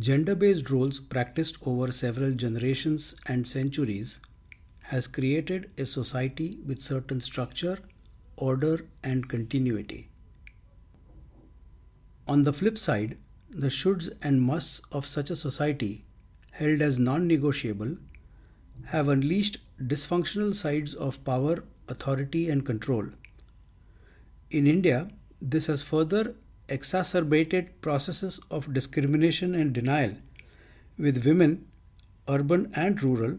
Gender-based roles practiced over several generations and centuries has created a society with certain structure, order, and continuity. On the flip side, the shoulds and musts of such a society, held as non-negotiable, have unleashed dysfunctional sides of power, authority, and control. In India, this has further exacerbated processes of discrimination and denial, with women, urban and rural,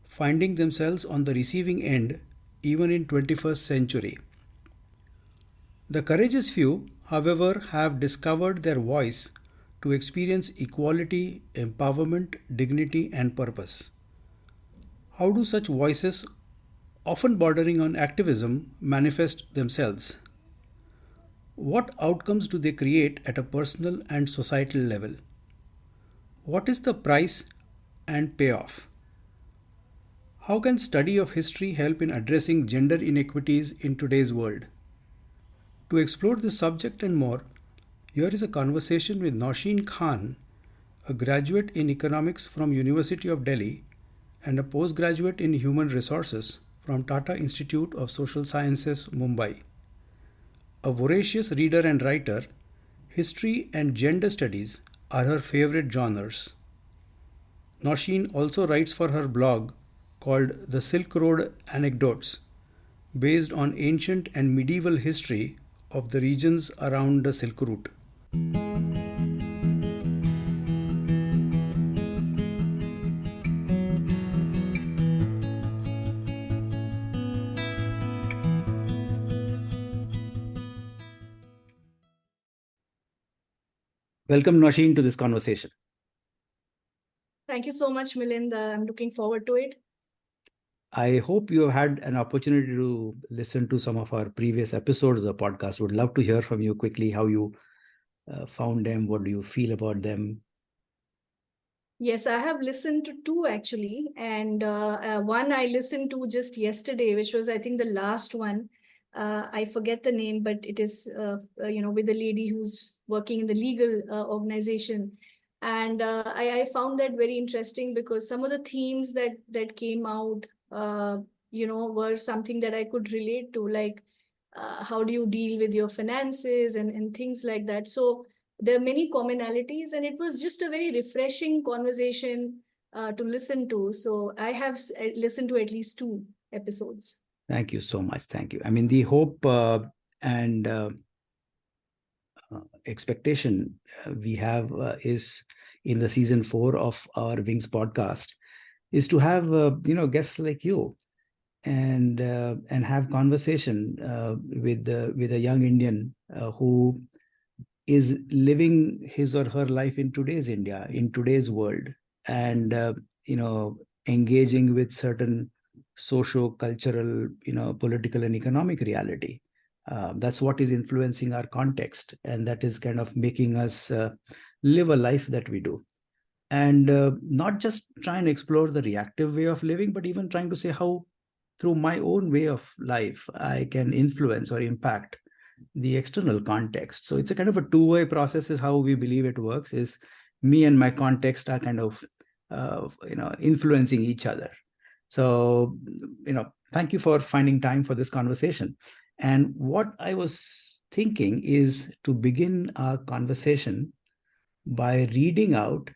finding themselves on the receiving end even in 21st century. The courageous few, however, have discovered their voice to experience equality, empowerment, dignity, and purpose. How do such voices, often bordering on activism, manifest themselves? What outcomes do they create at a personal and societal level? What is the price and payoff? How can study of history help in addressing gender inequities in today's world? To explore this subject and more, here is a conversation with Nausheen Khan, a graduate in economics from University of Delhi and a postgraduate in human resources from Tata Institute of Social Sciences, Mumbai. A voracious reader and writer, history and gender studies are her favorite genres. Nausheen also writes for her blog called The Silk Road Anecdotes, based on ancient and medieval history of the regions around the Silk Route. Welcome, Nausheen, to this conversation. Thank you so much, Milind. I'm looking forward to it. I hope you have had an opportunity to listen to some of our previous episodes of the podcast. Would love to hear from you quickly how you found them. What do you feel about them? Yes, I have listened to two actually. And one I listened to just yesterday, which was, I think, the last one. I forget the name, but it is, with a lady who's working in the legal organization. And I found that very interesting because some of the themes that came out, were something that I could relate to, like how do you deal with your finances and things like that. So there are many commonalities, and it was just a very refreshing conversation to listen to. So I have listened to at least two episodes. Thank you so much. Thank you. I mean, the hope and expectation we have is in the season 4 of our Wings podcast is to have guests like you and have conversation with a young Indian who is living his or her life in today's India, in today's world, and engaging with certain socio-cultural, political and economic reality. That's what is influencing our context, and that is kind of making us live a life that we do. And not just try and explore the reactive way of living, but even trying to say how, through my own way of life, I can influence or impact the external context. So it's a kind of a two-way process is how we believe it works, is me and my context are kind of influencing each other. So thank you for finding time for this conversation. And what I was thinking is to begin our conversation by reading out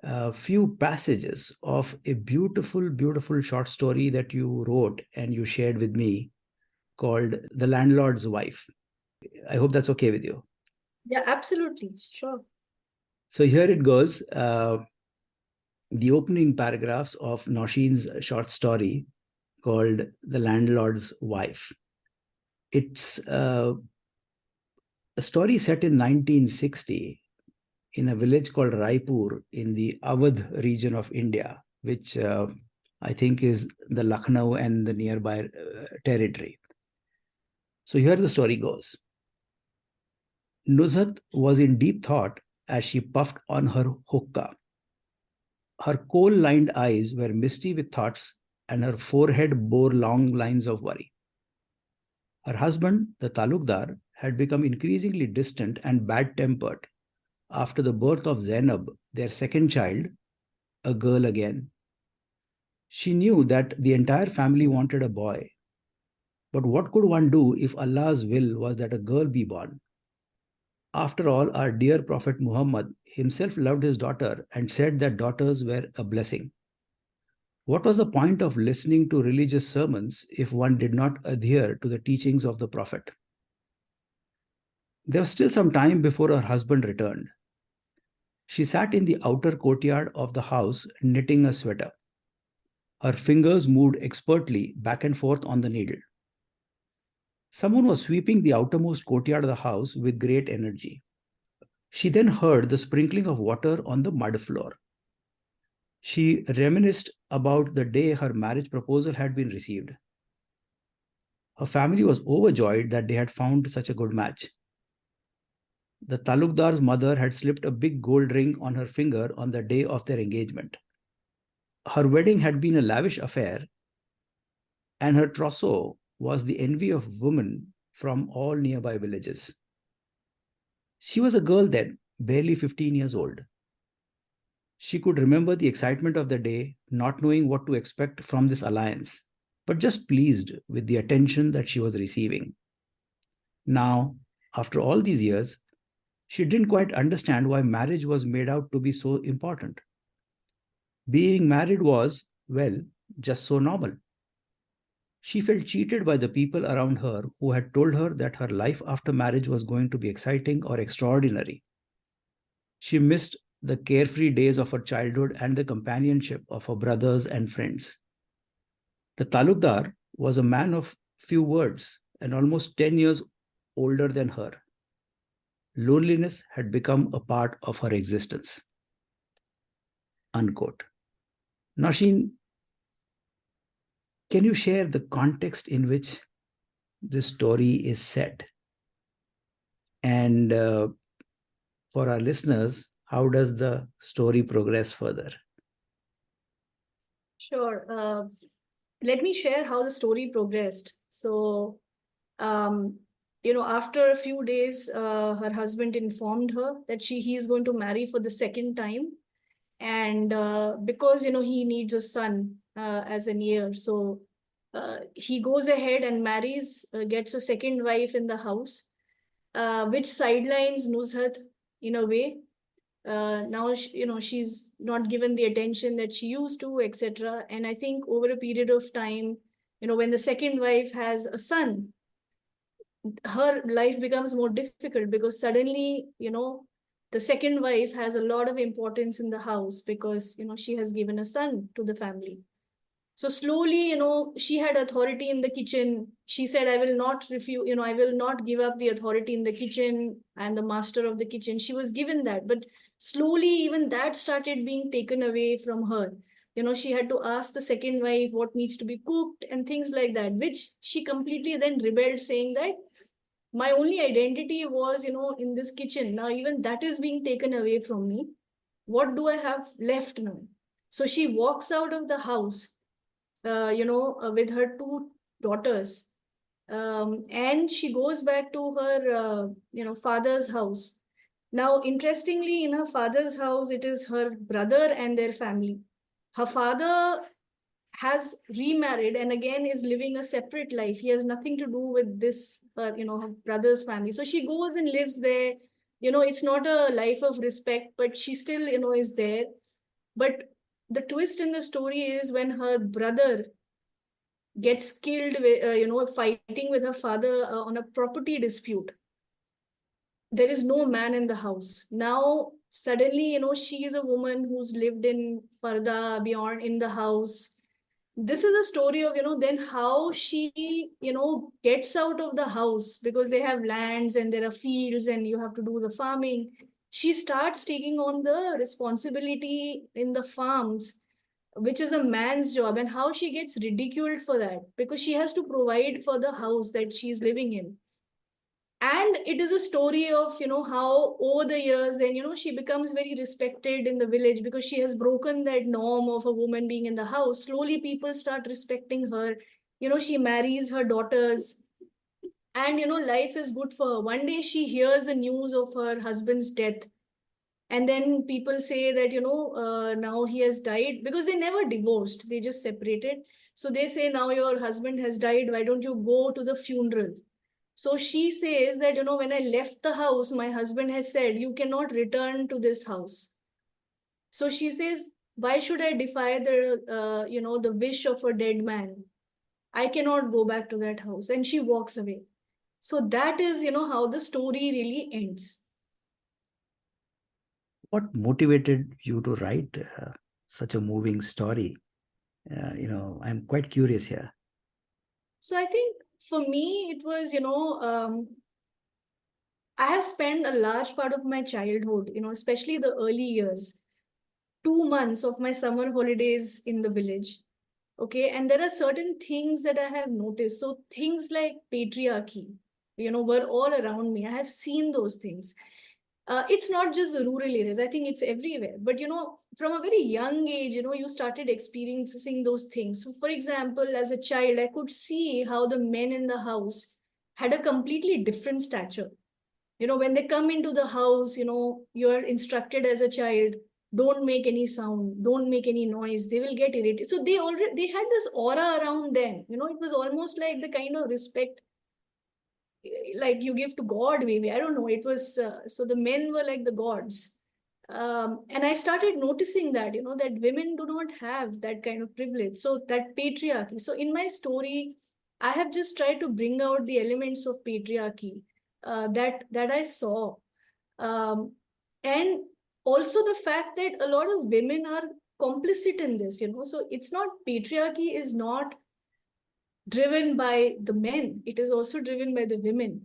a few passages of a beautiful, beautiful short story that you wrote and you shared with me called The Landlord's Wife. I hope that's okay with you. Yeah, absolutely. Sure. So here it goes. The opening paragraphs of Nausheen's short story called The Landlord's Wife. It's a story set in 1960 in a village called Raipur in the Awadh region of India, which I think is the Lucknow and the nearby territory. So here the story goes. Nuzhat was in deep thought as she puffed on her hookah. Her coal-lined eyes were misty with thoughts, and her forehead bore long lines of worry. Her husband, the talukdar, had become increasingly distant and bad-tempered, after the birth of Zainab, their second child, a girl again. She knew that the entire family wanted a boy. But what could one do if Allah's will was that a girl be born? After all, our dear Prophet Muhammad himself loved his daughter and said that daughters were a blessing. What was the point of listening to religious sermons if one did not adhere to the teachings of the Prophet? There was still some time before her husband returned. She sat in the outer courtyard of the house knitting a sweater. Her fingers moved expertly back and forth on the needle. Someone was sweeping the outermost courtyard of the house with great energy. She then heard the sprinkling of water on the mud floor. She reminisced about the day her marriage proposal had been received. Her family was overjoyed that they had found such a good match. The talukdar's mother had slipped a big gold ring on her finger on the day of their engagement. Her wedding had been a lavish affair, and her trousseau was the envy of women from all nearby villages. She was a girl then, barely 15 years old. She could remember the excitement of the day, not knowing what to expect from this alliance, but just pleased with the attention that she was receiving. Now, after all these years, she didn't quite understand why marriage was made out to be so important. Being married was, well, just so normal. She felt cheated by the people around her who had told her that her life after marriage was going to be exciting or extraordinary. She missed the carefree days of her childhood and the companionship of her brothers and friends. The talukdar was a man of few words and almost 10 years older than her. Loneliness had become a part of her existence. Unquote. Nasheen, can you share the context in which this story is set? And for our listeners, how does the story progress further? Sure. Let me share how the story progressed. So, um, after a few days, her husband informed her that he is going to marry for the second time, and because he needs a son as an heir, so he goes ahead and marries, gets a second wife in the house, which sidelines Nuzhat in a way. Now she's not given the attention that she used to, etc. And I think over a period of time, when the second wife has a son, her life becomes more difficult because suddenly the second wife has a lot of importance in the house because she has given a son to the family. So slowly, she had authority in the kitchen. She said, I will not refuse, I will not give up the authority in the kitchen and the master of the kitchen. She was given that. But slowly, even that started being taken away from her. She had to ask the second wife what needs to be cooked and things like that, which she completely then rebelled, saying that my only identity was, in this kitchen. Now, even that is being taken away from me. What do I have left now? So she walks out of the house with her two daughters. And she goes back to her, father's house. Now, interestingly, in her father's house, it is her brother and their family. Her father has remarried and again is living a separate life. He has nothing to do with this, her brother's family. So she goes and lives there. It's not a life of respect, but she still, is there. But the twist in the story is when her brother gets killed with, fighting with her father on a property dispute. There is no man in the house. Now, suddenly, she is a woman who's lived in Parda, beyond in the house. This is a story of, then how she, gets out of the house because they have lands and there are fields and you have to do the farming. She starts taking on the responsibility in the farms, which is a man's job, and how she gets ridiculed for that because she has to provide for the house that she's living in. And it is a story of how over the years then she becomes very respected in the village because she has broken that norm of a woman being in the house. Slowly people start respecting her. She marries her daughters, and life is good for her. One day she hears the news of her husband's death, And then people say that, now he has died, because they never divorced, they just separated. So they say, now your husband has died, why don't you go to the funeral? So she says that, when I left the house, my husband has said, you cannot return to this house. So she says, why should I defy the wish of a dead man? I cannot go back to that house. And she walks away. So that is, how the story really ends. What motivated you to write such a moving story? I'm quite curious here. So I think for me, it was, I have spent a large part of my childhood, especially the early years, 2 months of my summer holidays in the village. Okay. And there are certain things that I have noticed. So things like patriarchy, were all around me. I have seen those things. It's not just the rural areas. I think it's everywhere. But, from a very young age, you started experiencing those things. So, for example, as a child, I could see how the men in the house had a completely different stature. When they come into the house, you're instructed as a child, don't make any sound, don't make any noise, they will get irritated. So they had this aura around them. It was almost like the kind of respect like you give to God, maybe. I don't know. It was so the men were like the gods. And I started noticing that, that women do not have that kind of privilege. So that patriarchy. So in my story, I have just tried to bring out the elements of patriarchy that I saw. Um, and also the fact that a lot of women are complicit in this, So it's not, patriarchy is not driven by the men, it is also driven by the women.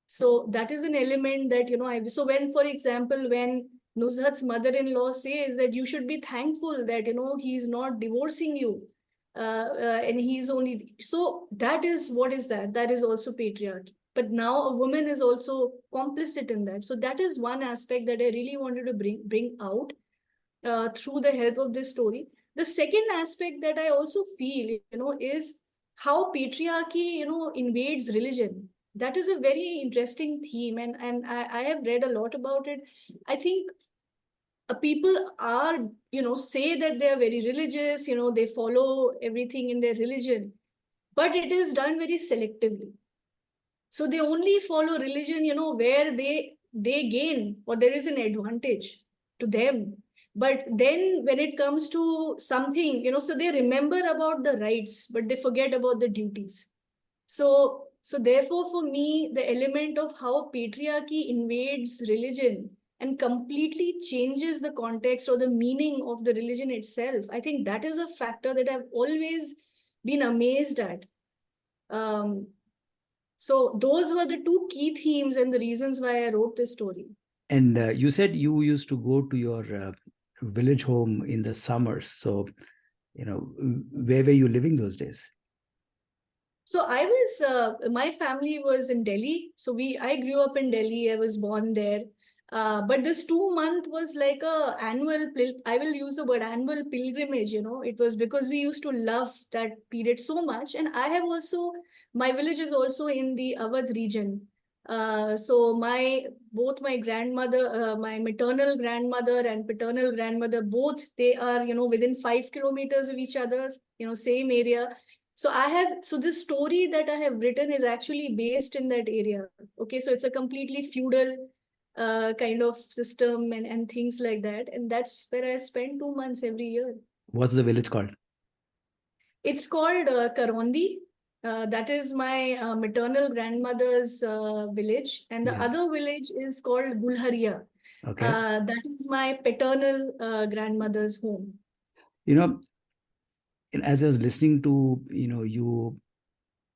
So that is an element that, so when, for example, when Nuzhat's mother-in-law says that you should be thankful that, he's not divorcing you, and he's only, so that is, what is that? That is also patriarchy. But now a woman is also complicit in that. So that is one aspect that I really wanted to bring out through the help of this story. The second aspect that I also feel, is how patriarchy, invades religion. That is a very interesting theme, and I have read a lot about it. I think people are, say that they are very religious, they follow everything in their religion, but it is done very selectively. So they only follow religion, where they gain or there is an advantage to them. But then when it comes to something, so they remember about the rights, but they forget about the duties. So therefore, for me, the element of how patriarchy invades religion and completely changes the context or the meaning of the religion itself, I think that is a factor that I've always been amazed at. Um, so those were the two key themes and the reasons why I wrote this story. And you said you used to go to your village home in the summers. So, where were you living those days? So I was, my family was in Delhi. So I grew up in Delhi. I was born there. But this 2 month was like a annual, I will use the word annual pilgrimage, It was because we used to love that period so much. And I have also, my village is also in the Awadh region. So both my grandmother, my maternal grandmother and paternal grandmother, both, they are, within 5 kilometers of each other, same area. So this story that I have written is actually based in that area. Okay, so it's a completely feudal kind of system and things like that. And that's where I spend 2 months every year. What's the village called? It's called Karondi. That is my maternal grandmother's village. And the Yes. other village is called Gulharia. Okay. That is my paternal grandmother's home. You know, as I was listening to, you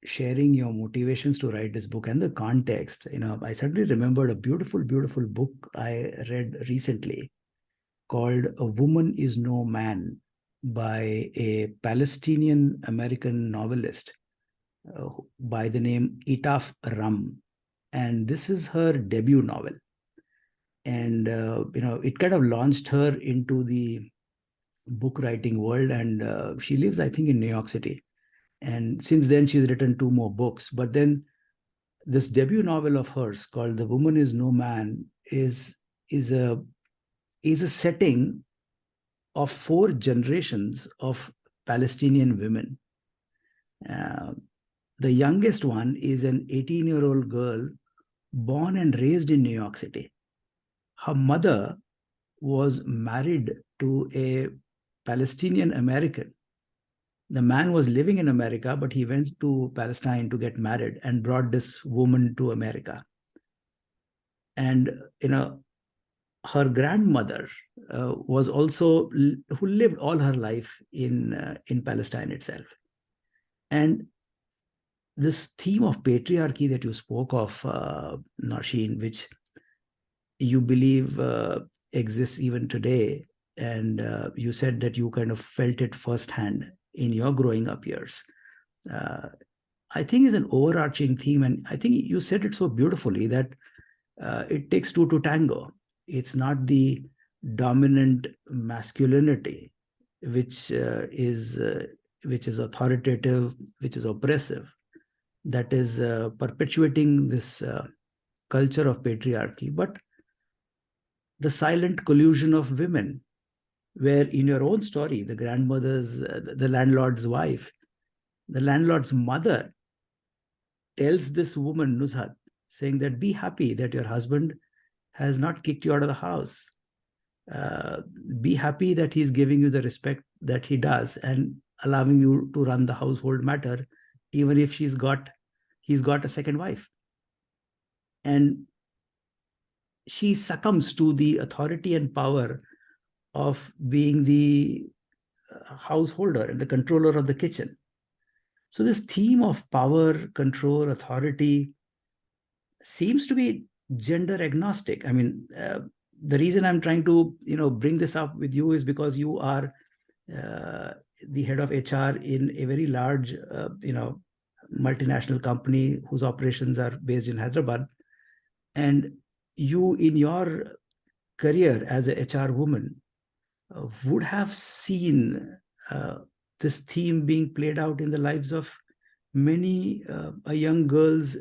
sharing your motivations to write this book and the context, I suddenly remembered a beautiful, beautiful book I read recently called A Woman Is No Man by a Palestinian American novelist by the name Itaf Ram. And this is her debut novel. And, it kind of launched her into the book writing world. And she lives, I think, in New York City. And since then, she's written two more books. But then this debut novel of hers called The Woman Is No Man is a is a setting of 4 generations of Palestinian women. Uh, the youngest one is an 18-year-old girl born and raised in New York City. Her mother was married to a Palestinian American. The man was living in America, but he went to Palestine to get married and brought this woman to America. And her grandmother was also who lived all her life in Palestine itself. And this theme of patriarchy that you spoke of, Narsheen, which you believe exists even today, and you said that you kind of felt it firsthand in your growing up years. I think is an overarching theme, and I think you said it so beautifully that it takes two to tango. It's not the dominant masculinity which is authoritative, which is oppressive, that is perpetuating this culture of patriarchy, but the silent collusion of women, where in your own story, the grandmother's, the landlord's wife, the landlord's mother tells this woman, Nuzhat, saying that be happy that your husband has not kicked you out of the house. Be happy that he's giving you the respect that he does and allowing you to run the household matter, even if he's got a second wife. And she succumbs to the authority and power of being the householder and the controller of the kitchen. So this theme of power, control, authority seems to be gender agnostic. I mean, the reason I'm trying to bring this up with you is because you are the head of HR in a very large multinational company whose operations are based in Hyderabad, and you in your career as a HR woman would have seen this theme being played out in the lives of many young girls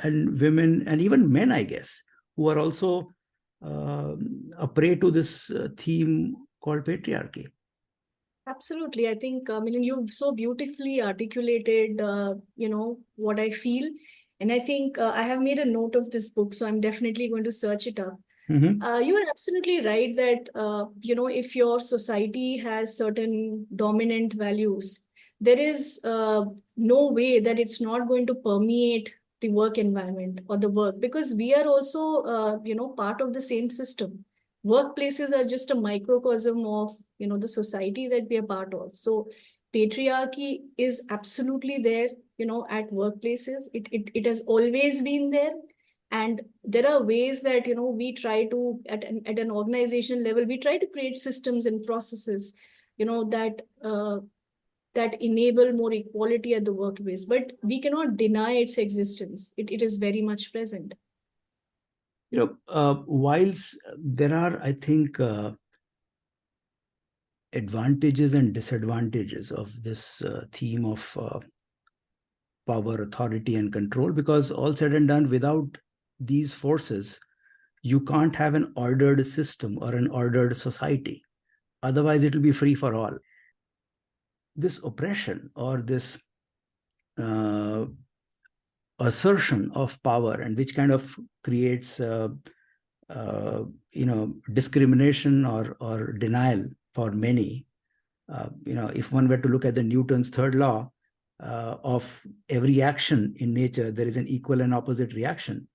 and women and even men, I guess, who are also a prey to this theme called patriarchy. Absolutely. I think, Milind, you so beautifully articulated, what I feel. And I think I have made a note of this book, so I'm definitely going to search it up. Mm-hmm. You are absolutely right that, if your society has certain dominant values, there is no way that it's not going to permeate the work environment or the work, because we are also, part of the same system. Workplaces are just a microcosm of, the society that we are part of. So patriarchy is absolutely there, at workplaces. It has always been there. And there are ways that we try to at an organization level, we try to create systems and processes that enable more equality at the workplace, but we cannot deny its existence. It is very much present. Whilst there are, I think, advantages and disadvantages of this theme of power, authority, and control, because all said and done, without these forces, you can't have an ordered system or an ordered society. Otherwise, it will be free for all. This oppression or this uh, assertion of power, and which kind of creates discrimination or denial for many. If one were to look at the Newton's third law of every action in nature, there is an equal and opposite reaction.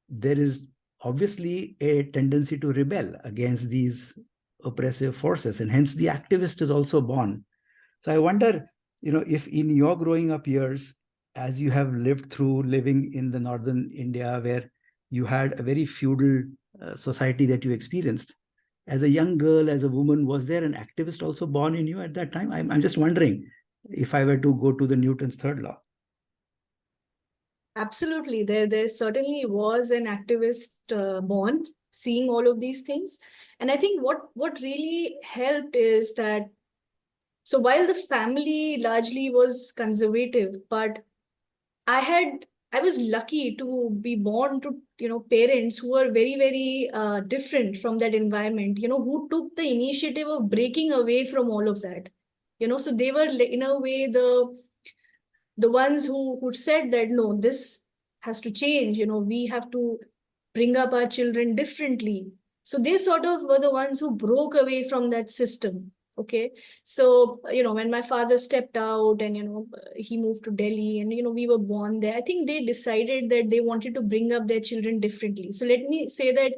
There is obviously a tendency to rebel against these oppressive forces, and hence the activist is also born. So I wonder, if in your growing up years, as you have lived through living in the northern India, where you had a very feudal society that you experienced, as a young girl, as a woman, was there an activist also born in you at that time? I'm just wondering if I were to go to the Newton's third law. Absolutely. There certainly was an activist born seeing all of these things. And I think what really helped is that, so while the family largely was conservative, but I had I was lucky to be born to, parents who were very, very different from that environment, who took the initiative of breaking away from all of that. So they were in a way the ones who said that no, this has to change. We have to bring up our children differently. So they sort of were the ones who broke away from that system. Okay. So, when my father stepped out and, he moved to Delhi and, we were born there, I think they decided that they wanted to bring up their children differently. So let me say that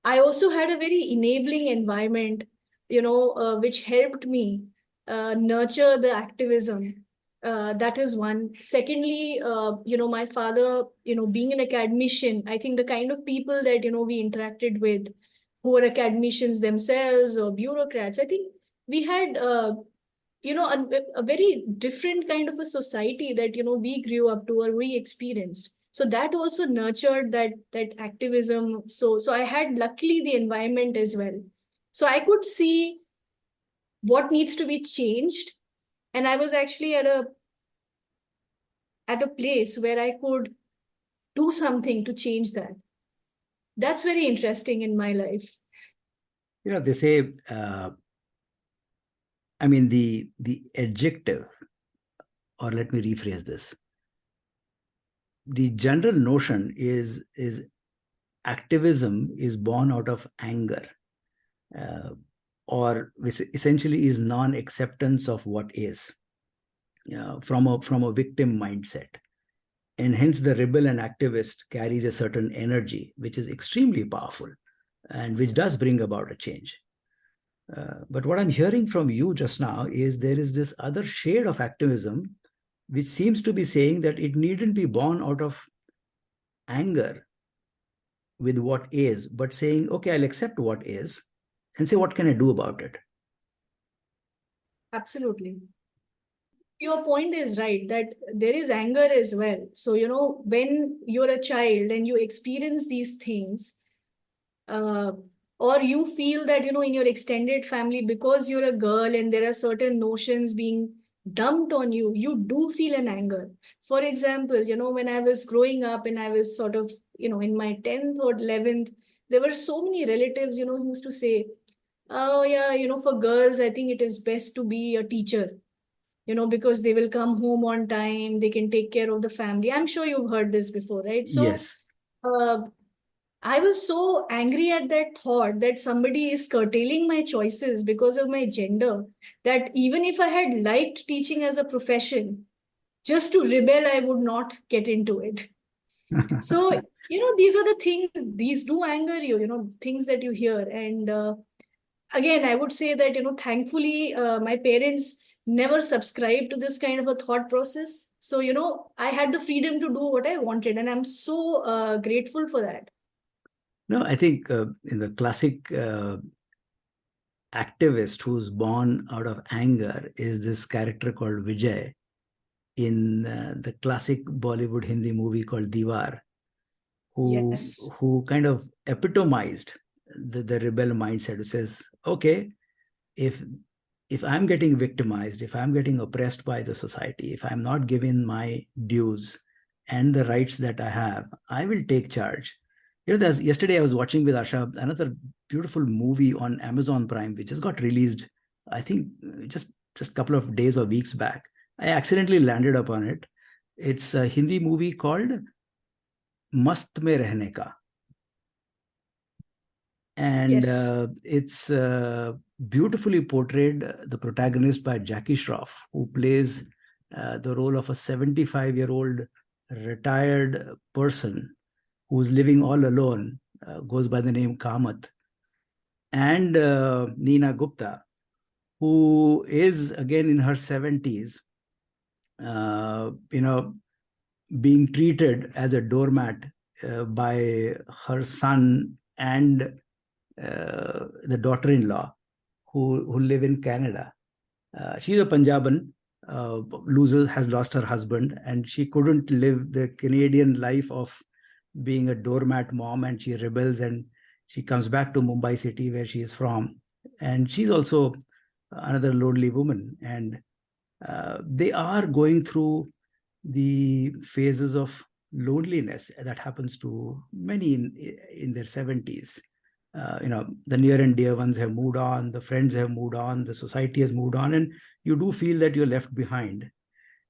I also had a very enabling environment, which helped me nurture the activism. That is one. Secondly, my father, being an academician, I think the kind of people that, we interacted with who were academicians themselves or bureaucrats, I think we had, a very different kind of a society that, we grew up to or we experienced. So that also nurtured that activism. So I had luckily the environment as well. So I could see what needs to be changed. And I was actually at a place where I could do something to change that. That's very interesting in my life. They say, I mean, the adjective, or let me rephrase this. The general notion is activism is born out of anger, or essentially is non-acceptance of what is, from a victim mindset. And hence the rebel and activist carries a certain energy, which is extremely powerful and which does bring about a change. But what I'm hearing from you just now is there is this other shade of activism, which seems to be saying that it needn't be born out of anger with what is, but saying, okay, I'll accept what is and say, what can I do about it? Absolutely. Your point is right that there is anger as well. So, when you're a child and you experience these things, uh, or you feel that, in your extended family, because you're a girl and there are certain notions being dumped on you, you do feel an anger. For example, when I was growing up and I was sort of, in my 10th or 11th, there were so many relatives, who used to say, oh, yeah, for girls, I think it is best to be a teacher, because they will come home on time, they can take care of the family. I'm sure you've heard this before, right? So, Yes. uh, I was so angry at that thought that somebody is curtailing my choices because of my gender, that even if I had liked teaching as a profession, just to rebel, I would not get into it. So, these are the things, these do anger you, things that you hear. And again, I would say that, thankfully, my parents never subscribed to this kind of a thought process. So, I had the freedom to do what I wanted, and I'm so grateful for that. No, I think in the classic activist who's born out of anger is this character called Vijay in the classic Bollywood Hindi movie called Diwar, who Yes. who kind of epitomized the rebel mindset, who says, okay, if I'm getting victimized, if I'm getting oppressed by the society, if I'm not given my dues and the rights that I have, I will take charge. There's yesterday I was watching with Asha another beautiful movie on Amazon Prime, which just got released, I think just a couple of days or weeks back. I accidentally landed upon it. It's a Hindi movie called Mast Mein Rehne Ka. And Yes. it's beautifully portrayed, the protagonist by Jackie Shroff, who plays the role of a 75-year-old retired person who's living all alone, goes by the name Kamath, and Nina Gupta, who is again in her 70s, being treated as a doormat by her son and the daughter-in-law who live in Canada. She's a Punjaban, has lost her husband, and she couldn't live the Canadian life of being a doormat mom, and she rebels and she comes back to Mumbai city where she is from. And she's also another lonely woman. And they are going through the phases of loneliness that happens to many in their 70s. The near and dear ones have moved on, the friends have moved on, the society has moved on, and you do feel that you're left behind.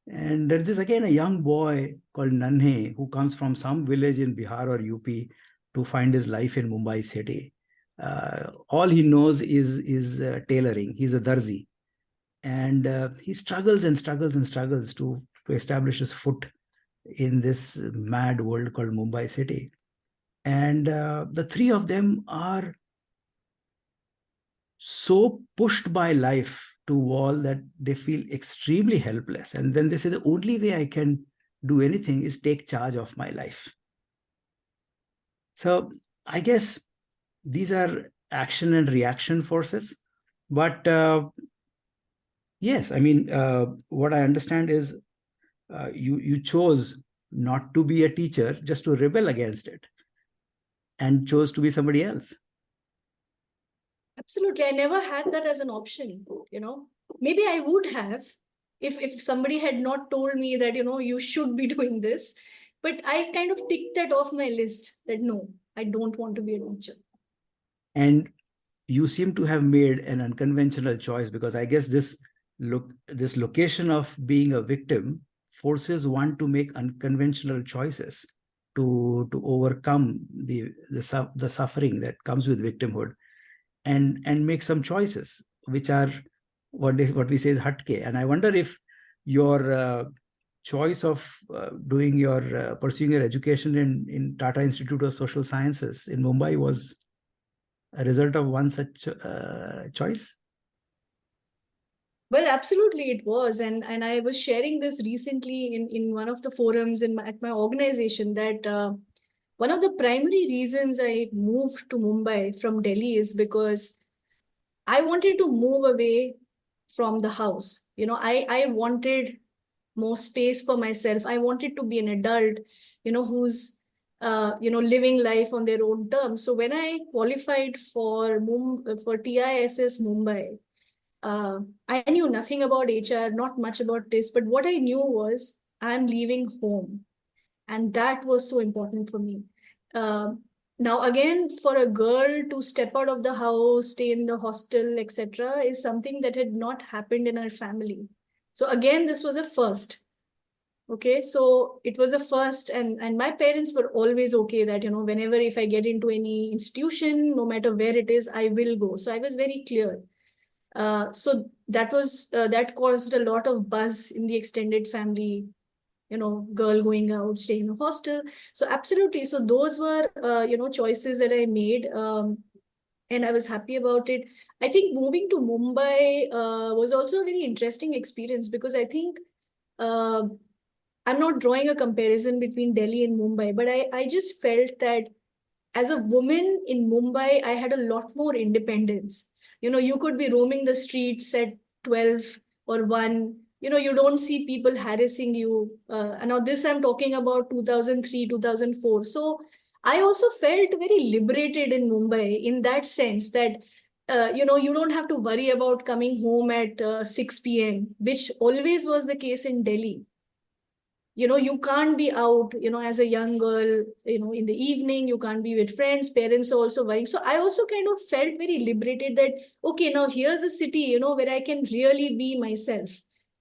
And there is again a young boy called Nanhe who comes from some village in Bihar or UP to find his life in Mumbai city. All he knows is tailoring. He's a darzi, and he struggles and struggles and struggles to establish his foot in this mad world called Mumbai city. And the three of them are so pushed by life to wall that they feel extremely helpless. And then they say the only way I can do anything is take charge of my life. So I guess these are action and reaction forces. But yes, I mean, what I understand is you chose not to be a teacher, just to rebel against it, and chose to be somebody else. Absolutely. I never had that as an option, you know. Maybe I would have if somebody had not told me that, you know, you should be doing this. But I kind of ticked that off my list that no, I don't want to be a teacher. And you seem to have made an unconventional choice, because I guess this location of being a victim forces one to make unconventional choices to overcome the suffering that comes with victimhood, and make some choices which are what we say is hatke. And I wonder if your choice of pursuing your education in Tata Institute of Social Sciences in Mumbai was a result of one such choice. Well, absolutely it was. And I was sharing this recently in one of the forums at my organization that one of the primary reasons I moved to Mumbai from Delhi is because I wanted to move away from the house. You know, I wanted more space for myself. I wanted to be an adult, you know, who's, living life on their own terms. So when I qualified for TISS Mumbai, I knew nothing about HR, not much about this, but what I knew was I'm leaving home. And that was so important for me. Um, Now, again, for a girl to step out of the house, stay in the hostel, etc., is something that had not happened in our family. So again, this was a first. Okay, so it was a first, and my parents were always okay that, you know, whenever if I get into any institution, no matter where it is, I will go. So I was very clear. So that caused a lot of buzz in the extended family, you know, girl going out, staying in a hostel. So absolutely. So those were, choices that I made. And I was happy about it. I think moving to Mumbai was also a very interesting experience because I think uh, I'm not drawing a comparison between Delhi and Mumbai, but I just felt that as a woman in Mumbai, I had a lot more independence. You know, you could be roaming the streets at 12 or 1. You know, you don't see people harassing you. And now this I'm talking about 2003, 2004. So I also felt very liberated in Mumbai in that sense that, you don't have to worry about coming home at 6 p.m., which always was the case in Delhi. You know, you can't be out, you know, as a young girl, you know, in the evening, you can't be with friends, parents are also worrying. So I also kind of felt very liberated that, okay, now here's a city, you know, where I can really be myself.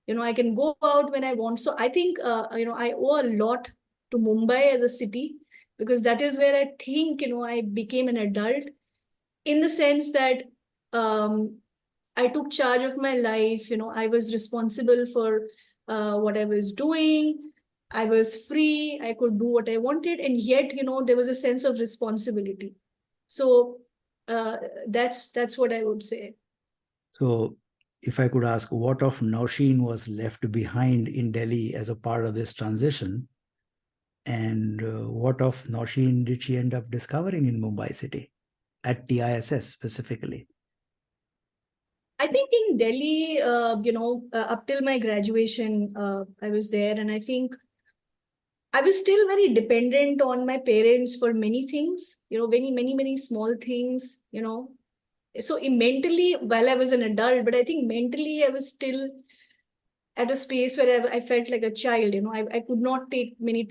You know, I can go out when I want. So I think, I owe a lot to Mumbai as a city, because that is where I think, you know, I became an adult in the sense that um, I took charge of my life. You know, I was responsible for what I was doing. I was free. I could do what I wanted, and yet, you know, there was a sense of responsibility. So uh, that's what I would say. So, if I could ask, what of Nausheen was left behind in Delhi as a part of this transition, and what of Nausheen did she end up discovering in Mumbai city at TISS specifically? I think in Delhi, up till my graduation, I was there, and I think I was still very dependent on my parents for many things. You know, many small things. You know, so mentally, while I was an adult, but I think mentally I was still at a space where I felt like a child. I could not take many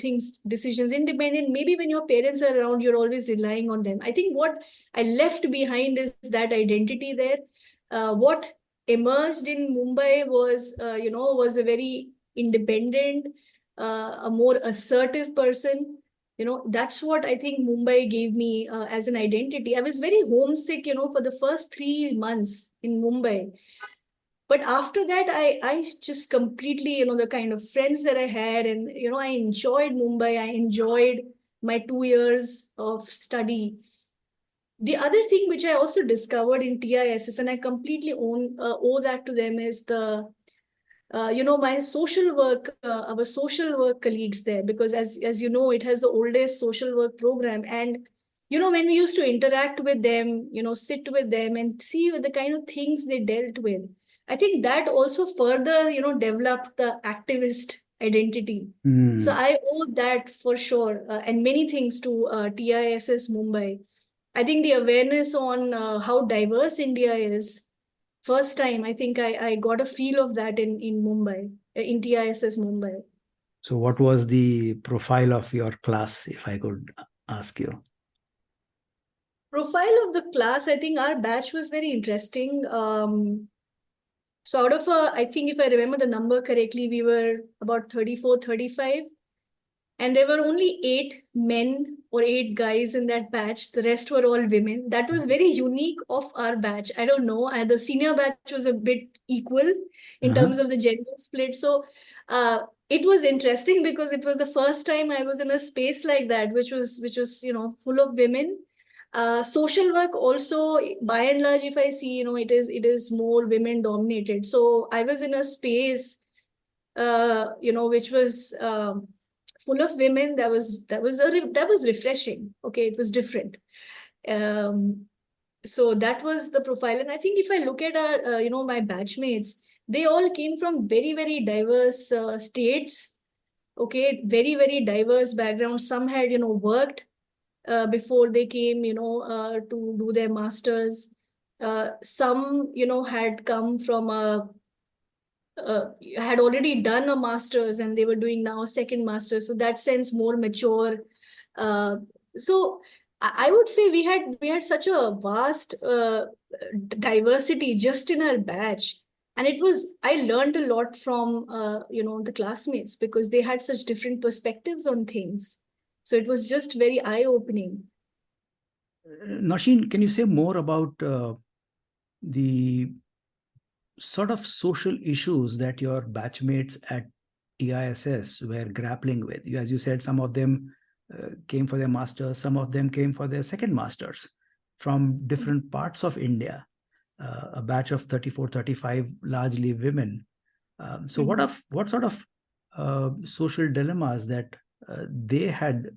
decisions independent. Maybe when your parents are around, you're always relying on them. I think what I left behind is that identity there. What emerged in Mumbai was a very independent, a more assertive person. That's what I think Mumbai gave me as an identity. I was very homesick, for the first 3 months in Mumbai. But after that, I just completely, the kind of friends that I had, and I enjoyed Mumbai. I enjoyed my 2 years of study. The other thing which I also discovered in TISS, and I completely owe that to them, is my social work, our social work colleagues there, because as you know, it has the oldest social work program. And when we used to interact with them, sit with them and see the kind of things they dealt with, I think that also further developed the activist identity. So Hmm. I owe that for sure, and many things to TISS Mumbai. I think the awareness on how diverse India is, first time I think I got a feel of that in Mumbai, in TISS Mumbai. So, what was the profile of your class, if I could ask you? Profile of the class, I think our batch was very interesting. So out of I think if I remember the number correctly, we were about 34, 35. And there were only 8 men or 8 guys in that batch. The rest were all women. That was very unique of our batch. I don't know. The senior batch was a bit equal in Uh-huh. terms of the gender split. So it was interesting because it was the first time I was in a space like that, which was full of women. Social work also, by and large, if I see, it is more women dominated. So I was in a space which was full of women. That was refreshing. Okay, it was different. Um, so that was the profile, and I think if I look at our, my batchmates, they all came from very very diverse states. Okay, very very diverse backgrounds. Some had worked before they came, to do their masters. Some had come from a had already done a master's and they were doing now a second master's. So that sense more mature. Uh, so I would say we had such a vast diversity just in our batch. And I learned a lot from, the classmates because they had such different perspectives on things. So it was just very eye-opening. Nausheen, can you say more about the sort of social issues that your batchmates at TISS were grappling with? As you said, some of them came for their masters, some of them came for their second masters from different parts of India. A batch of 34, 35, largely women. So, Mhm. what sort of social dilemmas that they had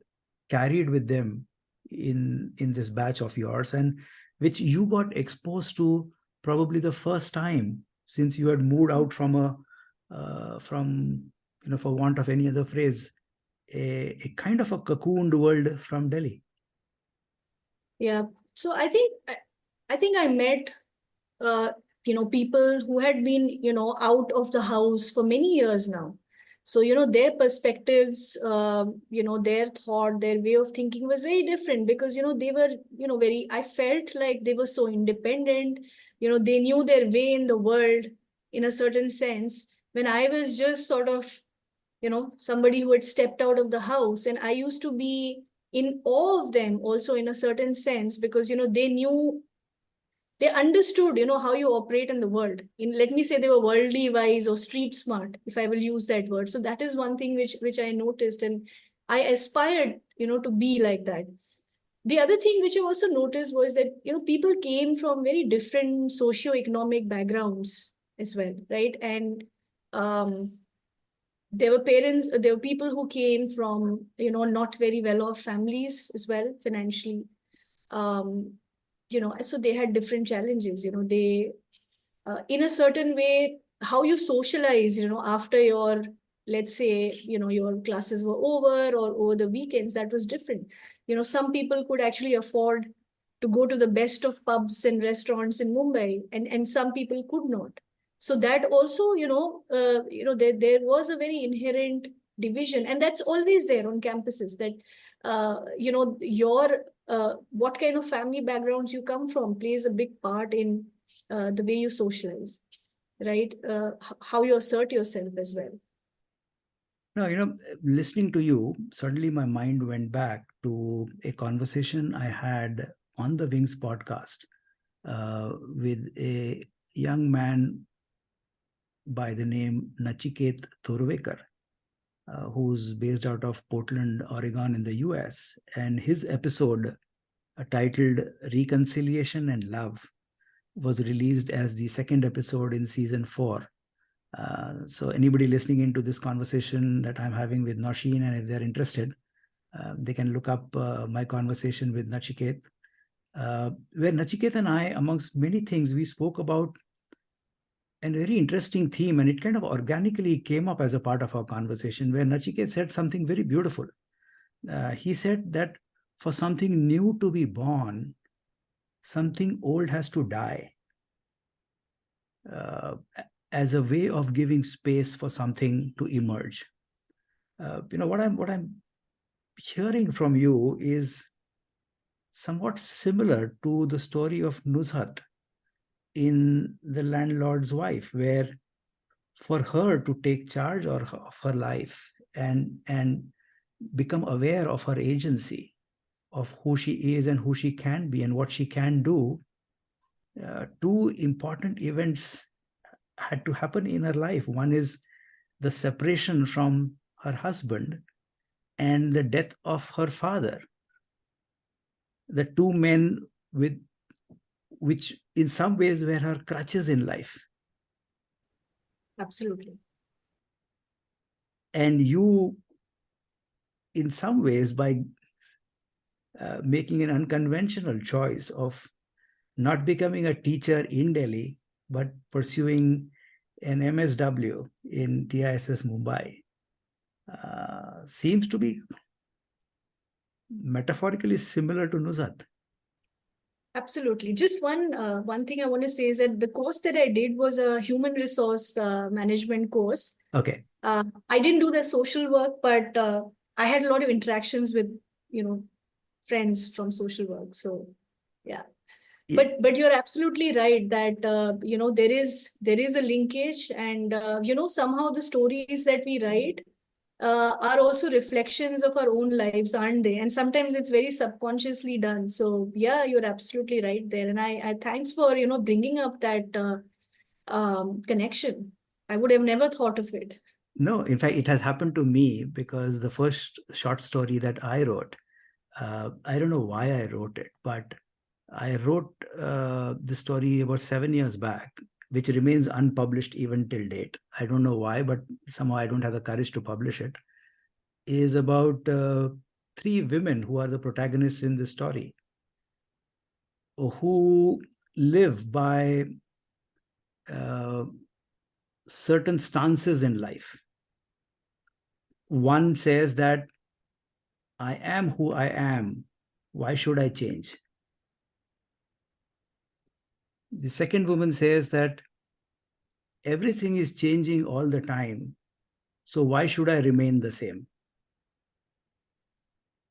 carried with them in this batch of yours, and which you got exposed to probably the first time since you had moved out from from for want of any other phrase, a kind of a cocooned world from Delhi. Yeah. So I think I met people who had been, out of the house for many years now. So, their perspectives, their thought, their way of thinking was very different because, they were, I felt like they were so independent, they knew their way in the world in a certain sense. When I was just sort of, somebody who had stepped out of the house, and I used to be in awe of them also in a certain sense because, they understood how you operate in the world. Let me say they were worldly wise or street smart, if I will use that word. So that is one thing which I noticed, and I aspired to be like that. The other thing which I also noticed was that people came from very different socio-economic backgrounds as well, right? And um, there were people who came from not very well off families as well financially. um, so they had different challenges. They in a certain way, how you socialize, after your, let's say, your classes were over or over the weekends, that was different. Some people could actually afford to go to the best of pubs and restaurants in Mumbai, and some people could not. So that also, there was a very inherent division, and that's always there on campuses. That your what kind of family backgrounds you come from plays a big part in the way you socialize, right? How you assert yourself as well. No, listening to you, suddenly my mind went back to a conversation I had on the Wings podcast with a young man by the name Nachiket Thurvekar, who's based out of Portland, Oregon, in the US. And his episode, titled Reconciliation and Love, was released as the second episode in season 4. So anybody listening into this conversation that I'm having with Nausheen, and if they're interested, they can look up my conversation with Nachiket, where Nachiket and I, amongst many things, we spoke about a very interesting theme, and it kind of organically came up as a part of our conversation, where Nachiket said something very beautiful. He said that for something new to be born, something old has to die. As a way of giving space for something to emerge. What I'm hearing from you is somewhat similar to the story of Nuzhat in The Landlord's Wife, where for her to take charge of her life and become aware of her agency, of who she is and who she can be and what she can do, two important events had to happen in her life. One is the separation from her husband and the death of her father. The two men which in some ways were her crutches in life. Absolutely. And you, in some ways, by making an unconventional choice of not becoming a teacher in Delhi, but pursuing an MSW in TISS Mumbai, seems to be metaphorically similar to Nuzhat. Absolutely. Just one thing I want to say is that the course that I did was a human resource management course. Okay. I didn't do the social work, but I had a lot of interactions with friends from social work. So yeah. But you're absolutely right that there is a linkage, and somehow the stories that we write are also reflections of our own lives, aren't they? And sometimes it's very subconsciously done. So yeah, you're absolutely right there. And I thanks for bringing up that connection. I would have never thought of it. No, in fact, it has happened to me because the first short story that I wrote, I don't know why I wrote it, but I wrote the story about 7 years back, which remains unpublished even till date. I don't know why, but somehow I don't have the courage to publish it. Is about 3 women who are the protagonists in the story, who live by uh, certain stances in life. One says that I am who I am. Why should I change? The second woman says that everything is changing all the time. So why should I remain the same?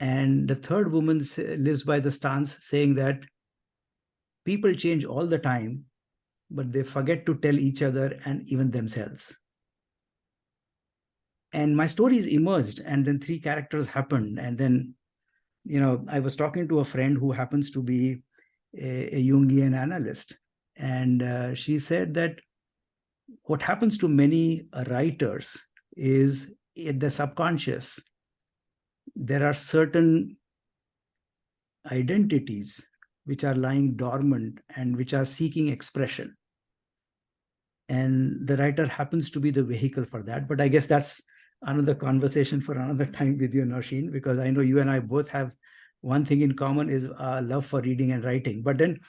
And the third woman lives by the stance saying that people change all the time, but they forget to tell each other and even themselves. And my stories emerged, and then 3 characters happened. And then, I was talking to a friend who happens to be a Jungian analyst. And she said that what happens to many writers is in the subconscious, there are certain identities which are lying dormant and which are seeking expression. And the writer happens to be the vehicle for that. But I guess that's another conversation for another time with you, Nausheen, because I know you and I both have one thing in common is love for reading and writing. But then,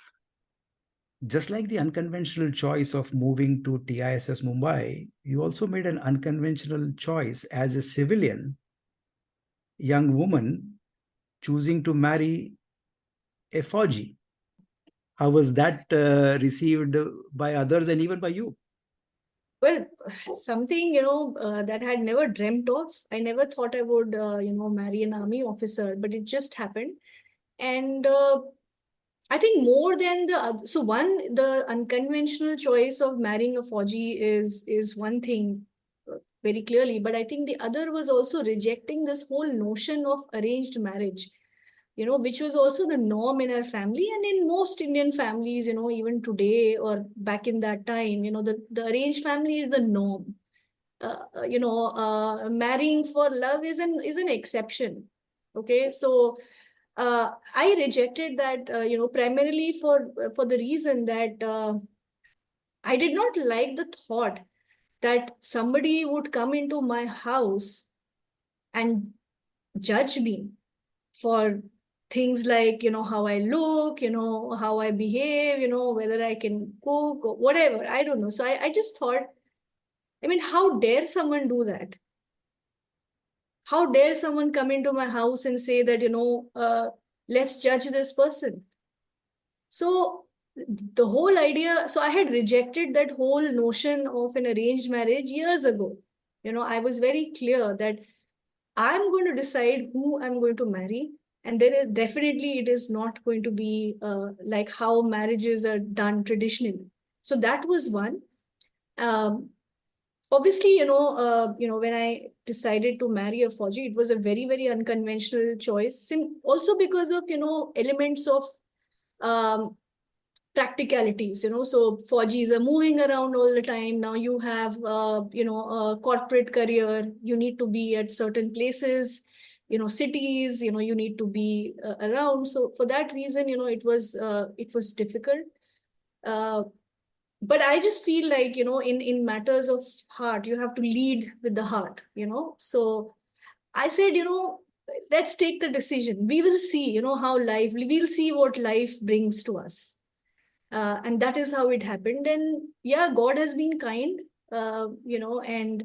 just like the unconventional choice of moving to TISS Mumbai, you also made an unconventional choice as a civilian young woman choosing to marry a Fauji. How was that received by others and even by you? Well, something, that I had never dreamt of. I never thought I would, marry an army officer, but it just happened. And I think more than so one, the unconventional choice of marrying a Fauji is one thing, very clearly, but I think the other was also rejecting this whole notion of arranged marriage, which was also the norm in our family and in most Indian families, even today or back in that time, the arranged family is the norm. Marrying for love is an exception. Okay, so I rejected that, primarily for the reason that I did not like the thought that somebody would come into my house and judge me for things like, how I look, how I behave, whether I can cook or whatever. I don't know. So I just thought, I mean, how dare someone do that? How dare someone come into my house and say that, let's judge this person? So the whole idea, so I had rejected that whole notion of an arranged marriage years ago. I was very clear that I'm going to decide who I'm going to marry. And there is definitely, it is not going to be like how marriages are done traditionally. So that was one. Um, Obviously, when I decided to marry a Fauji, it was a very, very unconventional choice. Also because of, elements of um, practicalities, so Fauji's are moving around all the time. Now you have, a corporate career, you need to be at certain places, cities, you need to be around. So for that reason, it was difficult. Uh, but I just feel like, in matters of heart, you have to lead with the heart, So I said, let's take the decision. We will see, how life, we'll see what life brings to us. And that is how it happened. And yeah, God has been kind, and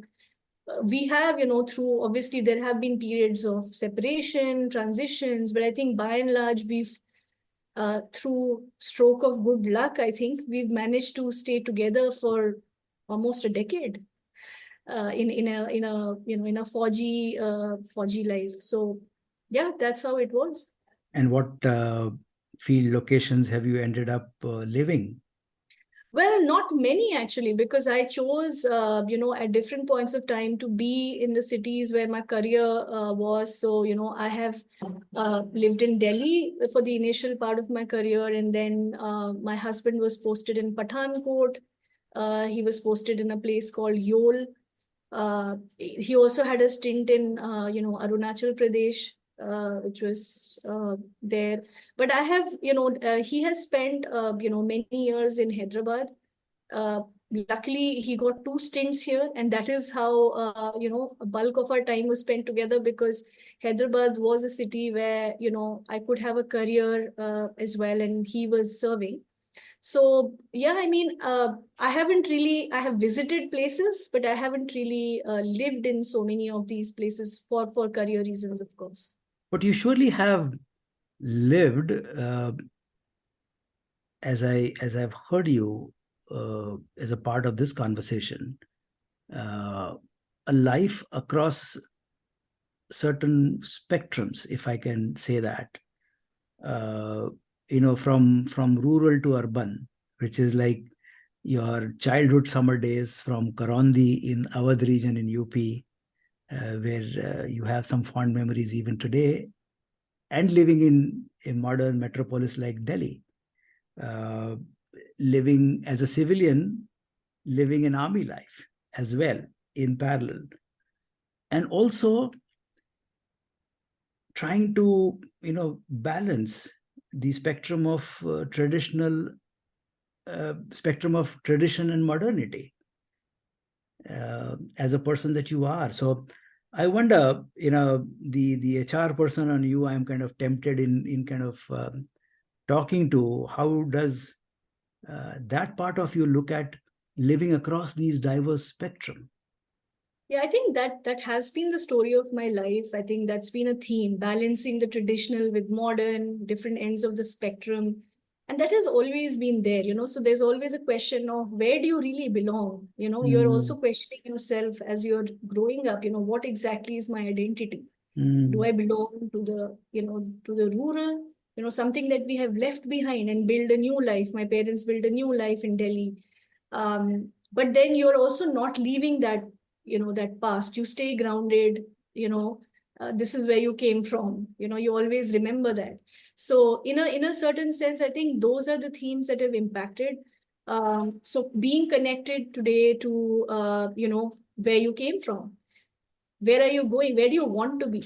we have, through, obviously, there have been periods of separation, transitions, but I think by and large, through stroke of good luck, I think we've managed to stay together for almost a decade, in a 4G life. So yeah, that's how it was. And what field locations have you ended up living? Well, not many actually, because I chose, at different points of time to be in the cities where my career was. So, I have lived in Delhi for the initial part of my career, and then my husband was posted in Pathankot. He was posted in a place called Yol. He also had a stint in, Arunachal Pradesh, which was there. But I have, he has spent, many years in Hyderabad. Uh, Luckily, he got two stints here, and that is how, a bulk of our time was spent together, because Hyderabad was a city where, I could have a career as well, and he was serving. So yeah, I mean, I have visited places, but I haven't really lived in so many of these places for career reasons, of course. But you surely have lived, as I've heard you as a part of this conversation, uh, a life across certain spectrums, if I can say that. Uh, from rural to urban, which is like your childhood summer days from Karondi in Awadh region in UP, where you have some fond memories even today, and living in a modern metropolis like Delhi, uh, living as a civilian, living an army life as well in parallel, and also trying to balance the spectrum of tradition and modernity, as a person that you are. So I wonder, the HR person on you, I'm kind of tempted in kind of talking to, how does that part of you look at living across these diverse spectrum? Yeah, I think that has been the story of my life. I think that's been a theme, balancing the traditional with modern, different ends of the spectrum. And that has always been there, so there's always a question of where do you really belong? You're also Mm, questioning yourself as you're growing up, what exactly is my identity? Do mm, I belong to the rural, something that we have left behind and build a new life? My parents built a new life in Delhi. But then you're also not leaving that past. You stay grounded, this is where you came from. You always remember that. So in a certain sense, I think those are the themes that have impacted. So being connected today to, where you came from, where are you going? Where do you want to be?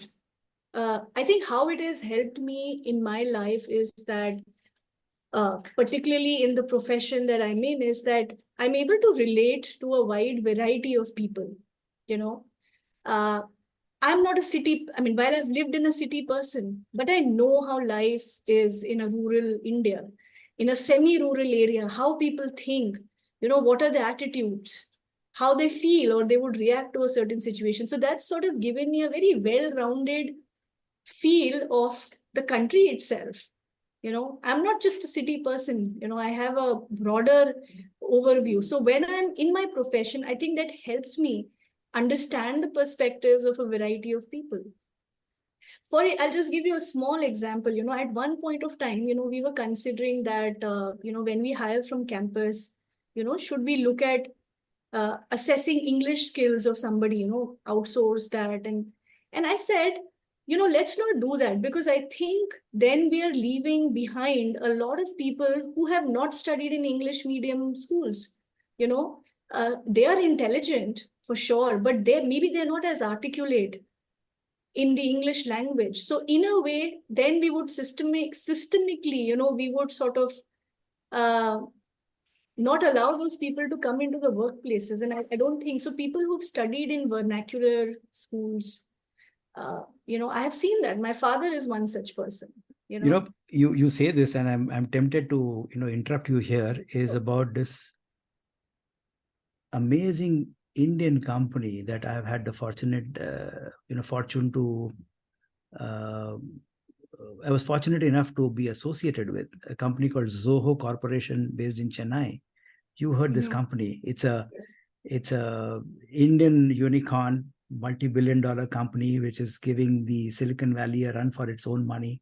I think how it has helped me in my life is that, particularly in the profession that I'm in, is that I'm able to relate to a wide variety of people. You know, uh, I'm not a city, I mean, while I've lived in a city person, but I know how life is in a rural India, in a semi-rural area, how people think, what are the attitudes, how they feel, or they would react to a certain situation. So that's sort of given me a very well-rounded feel of the country itself. I'm not just a city person, I have a broader overview. So when I'm in my profession, I think that helps me understand the perspectives of a variety of people. I'll just give you a small example. At one point of time, we were considering that, when we hire from campus, should we look at assessing English skills of somebody, outsource that. And I said, let's not do that, because I think then we are leaving behind a lot of people who have not studied in English medium schools. You know, they are intelligent for sure, but maybe they're not as articulate in the English language. So in a way, then we would systemically, we would sort of uh, not allow those people to come into the workplaces. And I don't think so. People who've studied in vernacular schools, I have seen that. My father is one such person, you You know. know, you say this, and I'm tempted to interrupt you here. Is about this amazing Indian company that I've had the fortune to. Uh, I was fortunate enough to be associated with a company called Zoho Corporation based in Chennai. You heard this Mhm. company. Yes. It's a Indian unicorn, multi-billion-dollar company which is giving the Silicon Valley a run for its own money.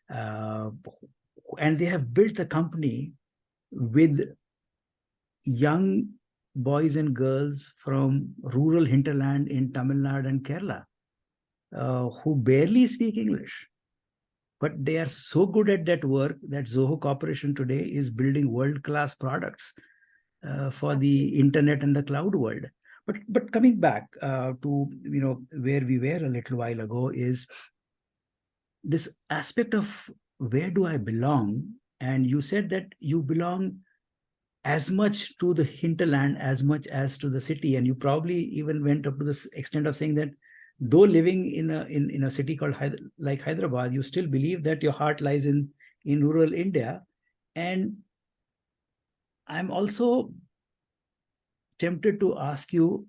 Uh, and they have built the company with young boys and girls from rural hinterland in Tamil Nadu and Kerala who barely speak English. But they are so good at that work that Zoho Corporation today is building world-class products for the Absolutely. internet and the cloud world. But coming back to where we were a little while ago is this aspect of where do I belong? And you said that you belong as much to the hinterland as much as to the city, and you probably even went up to the extent of saying that though living in a city called like Hyderabad, you still believe that your heart lies in rural India. And I'm also tempted to ask you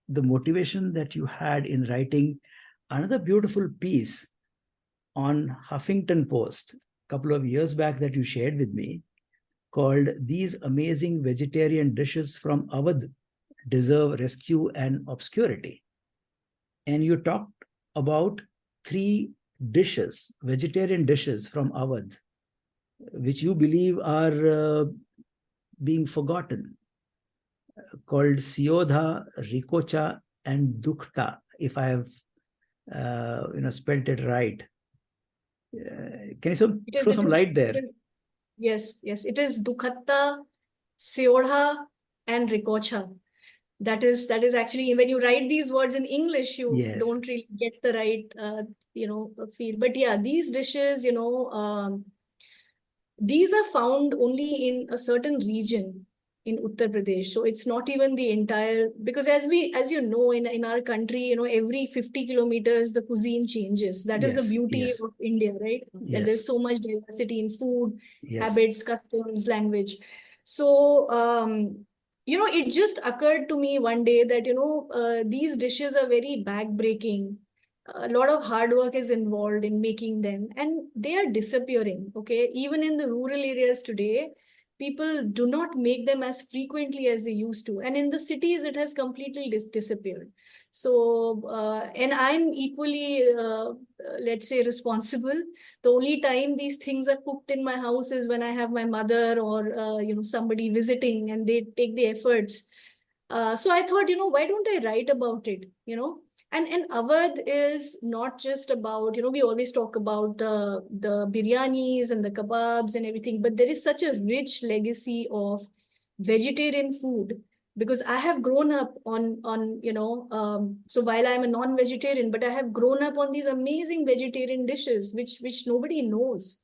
the motivation that you had in writing another beautiful piece on Huffington Post a couple of years back that you shared with me, called These Amazing Vegetarian Dishes from Awadh Deserve Rescue and Obscurity. And you talked about three dishes, vegetarian dishes from Awadh, which you believe are being forgotten, called Siodha, Rikocha, and Dukhta, if I have spelled it right. Can you It is, throw it some is, light it there? is yes, yes. It is Dukhatta, Seodha, and Rikocha. That is actually, when you write these words in English, you Yes, don't really get the right feel. But yeah, these dishes, these are found only in a certain region in Uttar Pradesh. So it's not even the entire, because as you know, in our country, every 50 kilometers, the cuisine changes. That is the yes, beauty yes, of India, right? That yes, there's so much diversity in food, yes. habits, customs, language. So, it just occurred to me one day that, these dishes are very backbreaking. a lot of hard work is involved in making them, and they are disappearing. Okay, even in the rural areas today, people do not make them as frequently as they used to, and in the cities it has completely disappeared. So and I'm equally let's say responsible. The only time these things are cooked in my house is when I have my mother or somebody visiting, and they take the efforts. So I thought, why don't I write about it? And Awadh is not just about, we always talk about the biryanis and the kebabs and everything, but there is such a rich legacy of vegetarian food, because I have grown up so while I'm a non-vegetarian, but I have grown up on these amazing vegetarian dishes, which nobody knows.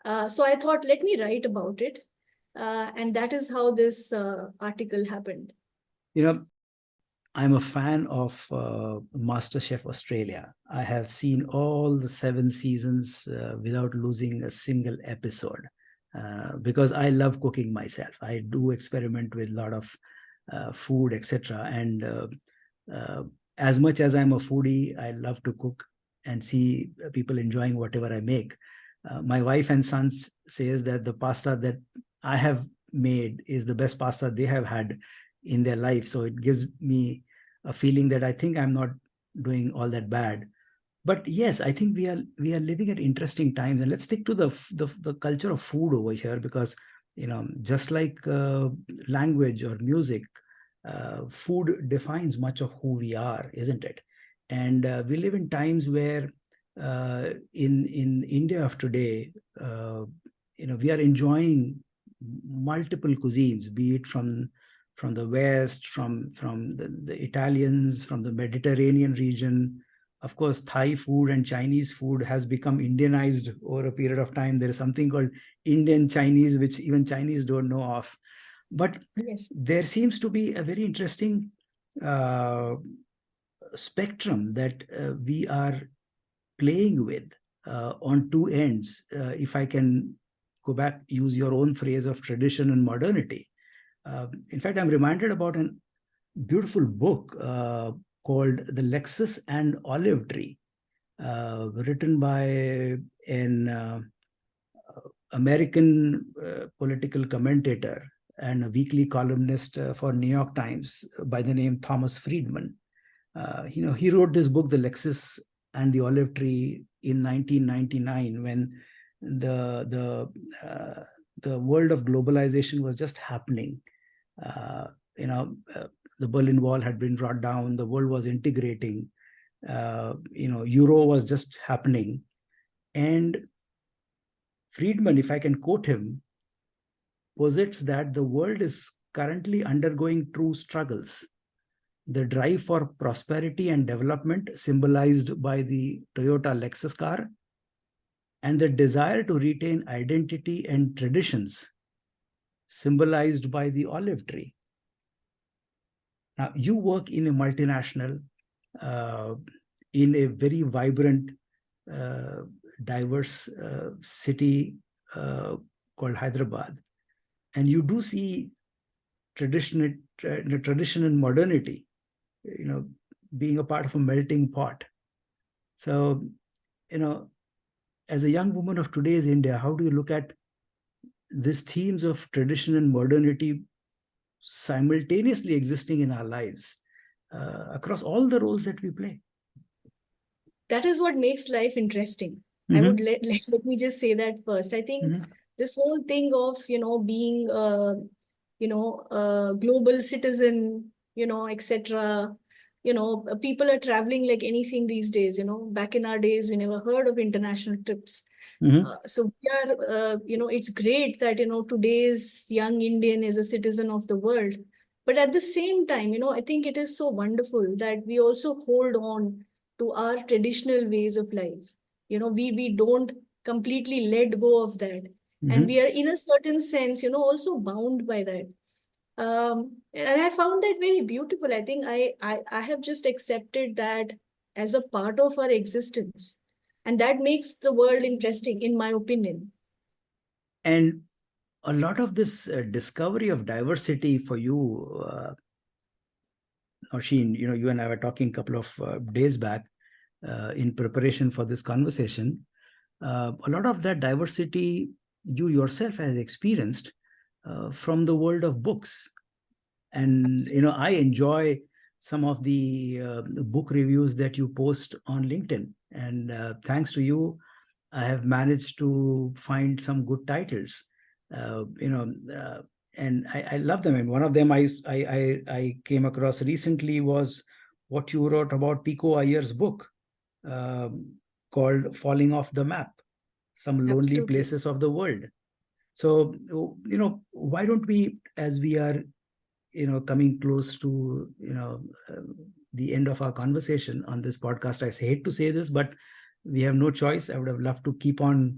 So I thought, let me write about it. And that is how this article happened. You know, I'm a fan of MasterChef Australia. I have seen all the 7 seasons without losing a single episode because I love cooking myself. I do experiment with a lot of food, etc. And uh, as much as I'm a foodie, I love to cook and see people enjoying whatever I make. My wife and son says that the pasta that I have made is the best pasta they have had in their life. So it gives me a feeling that I think I'm not doing all that bad. But yes, I think we are living at interesting times, and let's stick to the culture of food over here, because just like language or music, food defines much of who we are, isn't it? And we live in times where in India of today, we are enjoying multiple cuisines, be it from the West, from the Italians, from the Mediterranean region. Of course, Thai food and Chinese food has become Indianized over a period of time. There is something called Indian Chinese, which even Chinese don't know of. But Yes. there seems to be a very interesting uh, spectrum that we are playing with on two ends. If I can go back, use your own phrase of tradition and modernity. In fact, I'm reminded about a beautiful book called The Lexus and Olive Tree, written by an American political commentator and a weekly columnist for New York Times by the name Thomas Friedman. He wrote this book, The Lexus and the Olive Tree, in 1999, when the the the world of globalization was just happening. Uh, you know, uh, the Berlin Wall had been brought down. The world was integrating. Euro was just happening, and Friedman, if I can quote him, posits that the world is currently undergoing true struggles. The drive for prosperity and development, symbolized by the Toyota Lexus car, and the desire to retain identity and traditions, symbolized by the olive tree. Now, you work in a multinational, uh, in a very vibrant, uh, diverse city called Hyderabad, and you do see tradition and modernity, being a part of a melting pot. So, you know, as a young woman of today's India, how do you look at these themes of tradition and modernity simultaneously existing in our lives across all the roles that we play? That is what makes life interesting. I would Mm-hmm. let me just say that first. I think Mm-hmm. this whole thing of being a global citizen, etc. People are traveling like anything these days. Back in our days, we never heard of international trips. Mm-hmm. So we are, it's great that today's young Indian is a citizen of the world. But at the same time, I think it is so wonderful that we also hold on to our traditional ways of life. We don't completely let go of that, and Mm-hmm. we are in a certain sense also bound by that. And I found that very beautiful. I think I have just accepted that as a part of our existence, and that makes the world interesting, in my opinion. And a lot of this discovery of diversity for you, Nosheen, you and I were talking a couple of days back. in preparation for this conversation. A lot of that diversity you yourself has experienced from the world of books. And I enjoy some of the book reviews that you post on LinkedIn, and thanks to you, I have managed to find some good titles. uh, you know uh, and I love them, and one of them I came across recently was what you wrote about Pico Iyer's book, um, called Falling Off the Map: Some Lonely Absolutely. Places of the World. So, why don't we, as we are coming close to the end of our conversation on this podcast, I hate to say this, but we have no choice. I would have loved to keep on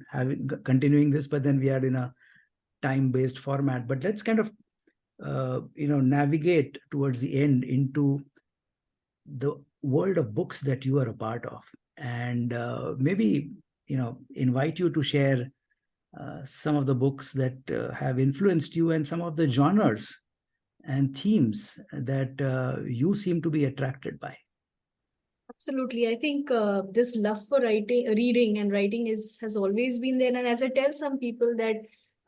continuing this, but then we are in a time based format. But let's kind of navigate towards the end into the world of books that you are a part of, and maybe invite you to share some of the books that have influenced you, and some of the genres and themes that you seem to be attracted by. Absolutely. I think this love for reading and writing has always been there. And as I tell some people that,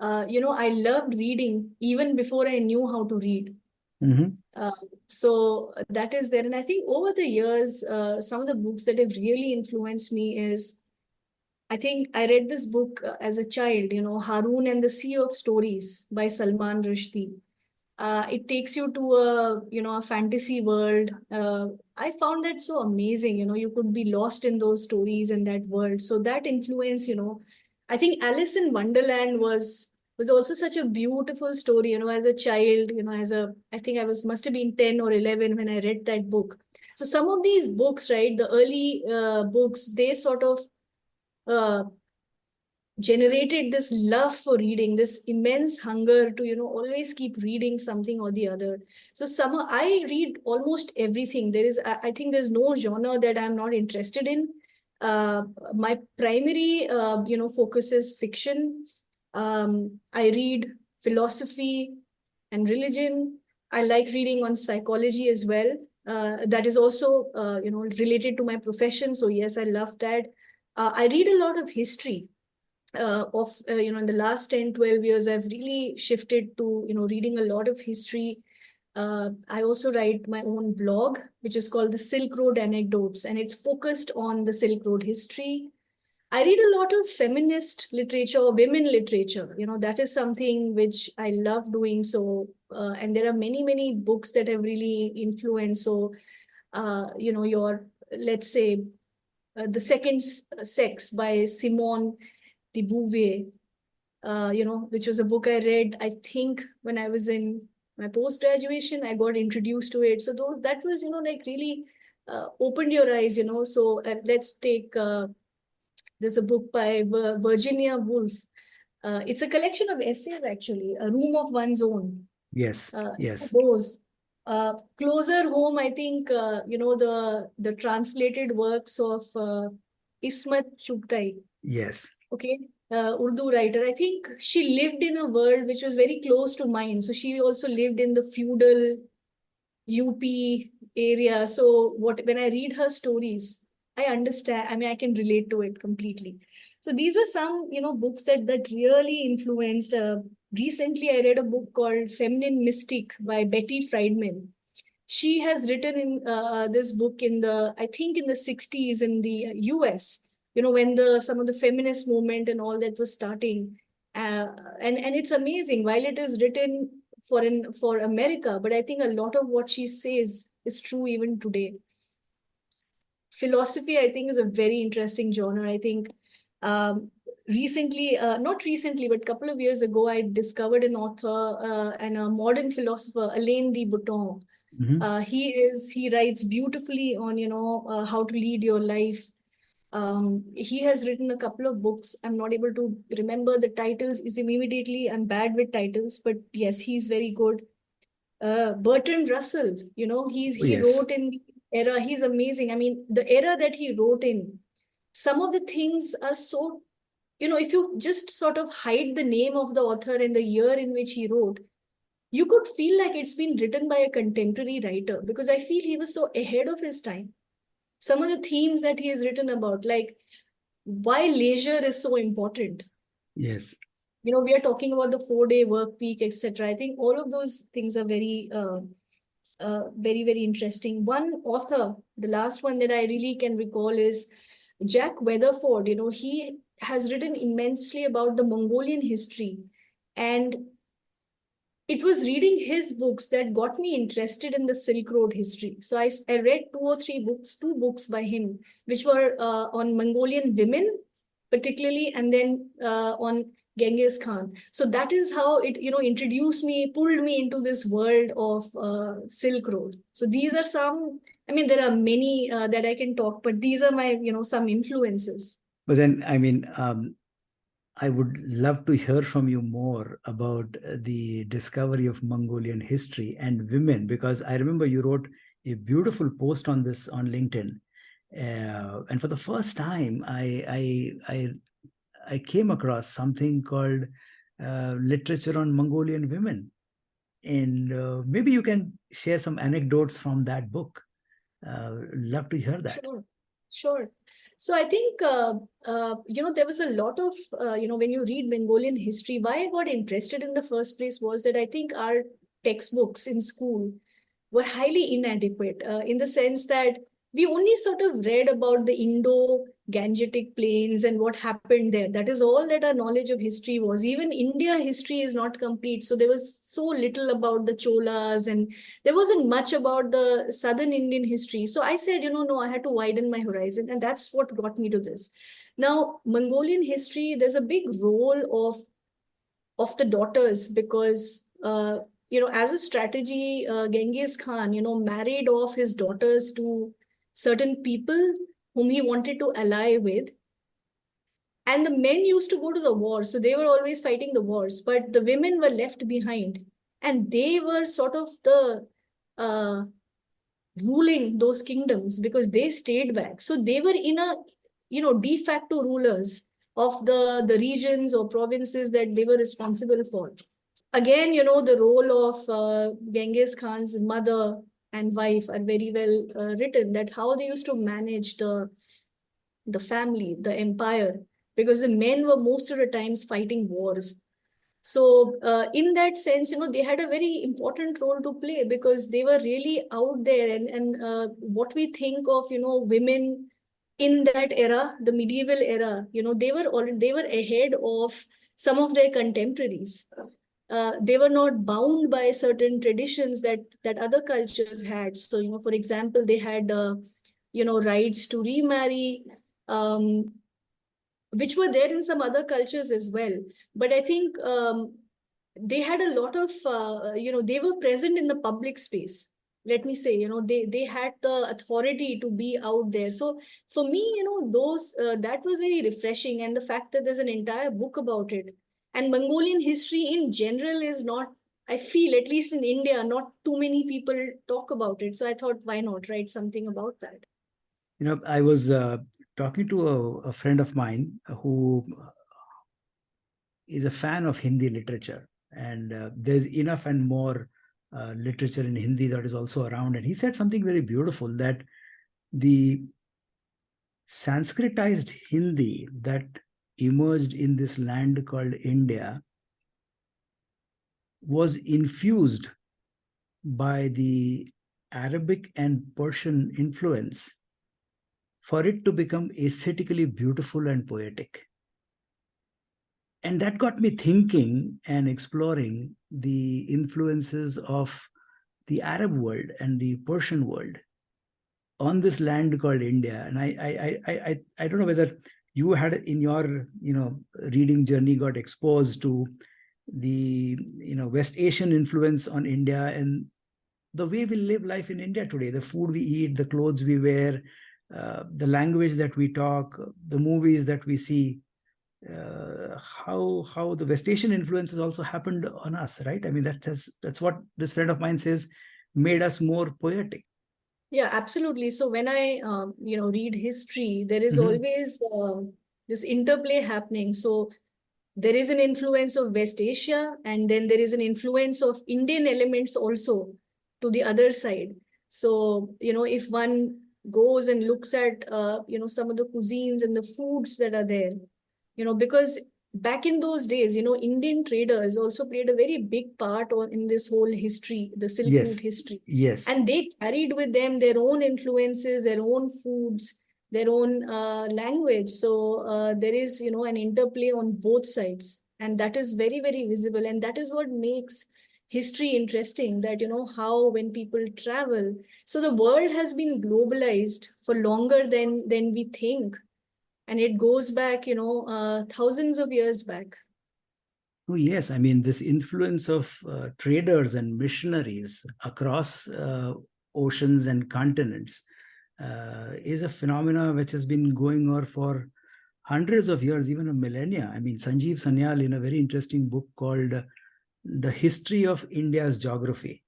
I loved reading even before I knew how to read. Mm-hmm. So that is there. And I think over the years, some of the books that have really influenced me is, I think I read this book as a child, Haroon and the Sea of Stories by Salman Rushdie. It takes you to a fantasy world. I found that so amazing. You could be lost in those stories and that world. So that influence, I think Alice in Wonderland was also such a beautiful story. As a child, I think I must have been 10 or 11 when I read that book. So some of these books, right, the early books, they sort of uh, generated this love for reading, this immense hunger to always keep reading something or the other. So I read almost everything. I think there's no genre that I'm not interested in. My primary focus is fiction. I read philosophy and religion. I like reading on psychology as well. That is also related to my profession, so yes, I love that. I read a lot of history. In the last 10, 12 years, I've really shifted to reading a lot of history. I also write my own blog, which is called the Silk Road Anecdotes, and it's focused on the Silk Road history. I read a lot of feminist literature, women literature. That is something which I love doing. So, and there are many, many books that have really influenced. So, let's say, The Second Sex by Simone de Beauvoir, which was a book I read, I think, when I was in my post graduation. I got introduced to it. So that was, like really opened your eyes. So let's take there's a book by Virginia Woolf. It's a collection of essays, actually, A Room of One's Own. Yes, yes, Those. Closer home, I think, the translated works of Ismat Chugtai. yes, Okay, Urdu writer. I think she lived in a world which was very close to mine. So she also lived in the feudal UP area. So when I read her stories, I understand. I mean, I can relate to it completely. So these were some, books that really influenced. Recently, I read a book called Feminine Mystic by Betty Friedman. She has written in this book in I think in the 60s in the US, when some of the feminist movement and all that was starting. And it's amazing while it is written for America, but I think a lot of what she says is true even today. Philosophy, I think, is a very interesting genre. I think not recently, but a couple of years ago, I discovered an author and a modern philosopher, Alain de Botton. mm-hmm. He writes beautifully on how to lead your life. He has written a couple of books. I'm not able to remember the titles is immediately. I'm bad with titles, but yes, he's very good. Bertrand Russell, Oh, he yes, wrote in the era. He's amazing. I mean, the era that he wrote in, some of the things are so, if you just sort of hide the name of the author and the year in which he wrote, you could feel like it's been written by a contemporary writer, because I feel he was so ahead of his time. some of the themes that he has written about, like why leisure is so important. Yes. We are talking about the 4-day work week, etc. I think all of those things are very, very, very interesting. One author, the last one that I really can recall is Jack Weatherford. He has written immensely about the Mongolian history. And it was reading his books that got me interested in the Silk Road history. So I read two books by him, which were on Mongolian women, particularly, and then on Genghis Khan. So that is how it, introduced me, pulled me into this world of Silk Road. So these are some, I mean, there are many that I can talk, but these are my, some influences. But then, I mean, I would love to hear from you more about the discovery of Mongolian history and women, because I remember you wrote a beautiful post on this on LinkedIn. And for the first time, I came across something called literature on Mongolian women. And maybe you can share some anecdotes from that book. Love to hear that. Sure, sure. So I think, there was a lot of, when you read Mongolian history, why I got interested in the first place was that I think our textbooks in school were highly inadequate in the sense that we only sort of read about the Indo-Gangetic plains and what happened there. That is all that our knowledge of history was. Even India history is not complete. So there was so little about the Cholas, and there wasn't much about the southern Indian history. So I said, no, I had to widen my horizon. And that's what got me to this. Now, Mongolian history, there's a big role of the daughters because as a strategy, Genghis Khan married off his daughters to certain people whom he wanted to ally with, and the men used to go to the war, so they were always fighting the wars, but the women were left behind, and they were sort of the uh, ruling those kingdoms because they stayed back. So they were in a de facto rulers of the regions or provinces that they were responsible for. Again, the role of Genghis Khan's mother and wife are very well written, that how they used to manage the family, the empire, because the men were most of the times fighting wars. So in that sense, they had a very important role to play because they were really out there. And what we think of, women in that era, the medieval era, they were ahead of some of their contemporaries. They were not bound by certain traditions that other cultures had. So, for example, they had, rights to remarry, um, which were there in some other cultures as well. But I think they had a lot of, they were present in the public space. Let me say, they had the authority to be out there. So for me, those that was very refreshing, and the fact that there's an entire book about it. And Mongolian history in general is not, I feel, at least in India, not too many people talk about it. So I thought, why not write something about that? I was talking to a friend of mine who is a fan of Hindi literature, and there's enough and more literature in Hindi that is also around. And he said something very beautiful, that the Sanskritized Hindi that emerged in this land called India was infused by the Arabic and Persian influence for it to become aesthetically beautiful and poetic. And that got me thinking and exploring the influences of the Arab world and the Persian world on this land called India. And I don't know whether you had in your reading journey got exposed to the West Asian influence on India and the way we live life in India today, the food we eat, the clothes we wear, the language that we talk, the movies that we see, how the West Asian influence has also happened on us, right? I mean, that's what this friend of mine says made us more poetic. Yeah, absolutely. So when I, read history, there is Mm-hmm. always this interplay happening. So there is an influence of West Asia, and then there is an influence of Indian elements also to the other side. So, if one goes and looks at, some of the cuisines and the foods that are there, because back in those days, Indian traders also played a very big part in this whole history, the Silk Route Yes, history. yes. And they carried with them their own influences, their own foods, their own language. So there is, an interplay on both sides. And that is very, very visible. And that is what makes history interesting, that, how when people travel, so the world has been globalized for longer than we think, and it goes back, thousands of years back. Oh, yes. I mean, this influence of traders and missionaries across oceans and continents is a phenomena which has been going on for hundreds of years, even a millennia. I mean, Sanjeev Sanyal, in a very interesting book called The History of India's Geography.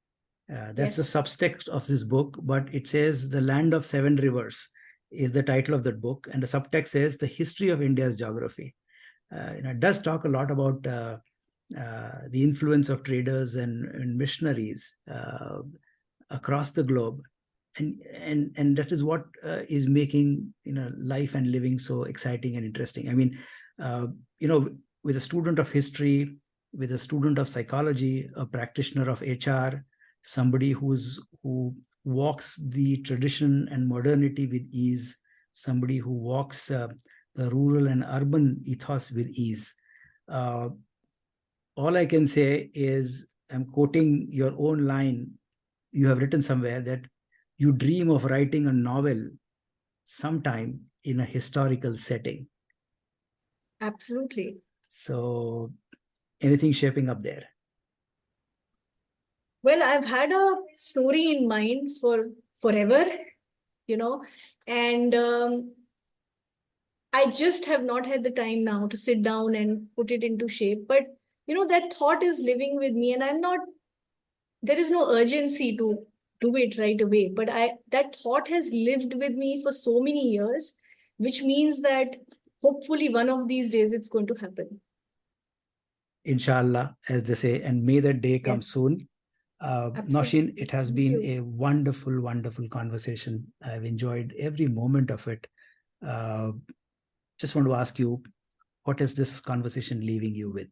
That's the Yes, subtext of this book, but it says The Land of Seven Rivers is the title of that book. And the subtext says The History of India's Geography. It does talk a lot about the influence of traders and missionaries across the globe, and that is what is making life and living so exciting and interesting. I mean, uh, you know, with a student of history, with a student of psychology, a practitioner of HR, somebody who walks the tradition and modernity with ease, somebody who walks the rural and urban ethos with ease. Uh, all I can say is, I'm quoting your own line you have written somewhere, that you dream of writing a novel sometime in a historical setting. absolutely. So, anything shaping up there? Well, I've had a story in mind for forever, you know, and I just have not had the time now to sit down and put it into shape. But, that thought is living with me, and there is no urgency to do it right away. But that thought has lived with me for so many years, which means that hopefully one of these days it's going to happen. Inshallah, as they say, and may that day come Yes, soon. Noshin, absolutely. it has Thank been you. a wonderful, wonderful conversation. I've enjoyed every moment of it. Uh, just want to ask you, what is this conversation leaving you with?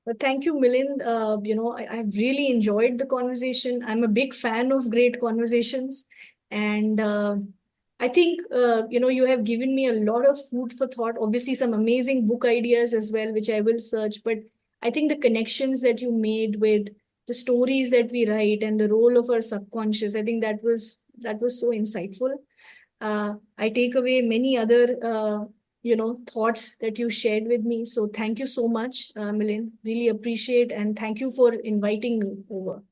But thank you, Milind. I've really enjoyed the conversation. I'm a big fan of great conversations. And I think, you have given me a lot of food for thought. Obviously, some amazing book ideas as well, which I will search. But I think the connections that you made with the stories that we write and the role of our subconscious, I think that was so insightful. I take away many other, thoughts that you shared with me. So thank you so much, Milind. Really appreciate, and thank you for inviting me over.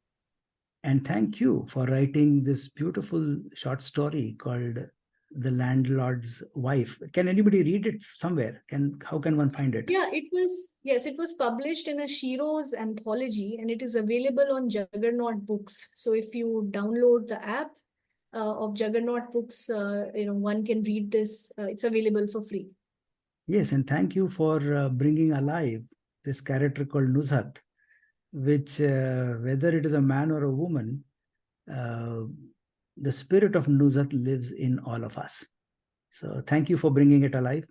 And thank you for writing this beautiful short story called The Landlord's Wife. Can anybody read it somewhere? How can one find it? Yeah, it was published in a Shiro's anthology, and it is available on Juggernaut Books. So if you download the app of Juggernaut Books, one can read this. It's available for free. Yes, and thank you for bringing alive this character called Nuzhat, which, whether it is a man or a woman, uh, the spirit of Nuzhat lives in all of us. So thank you for bringing it alive.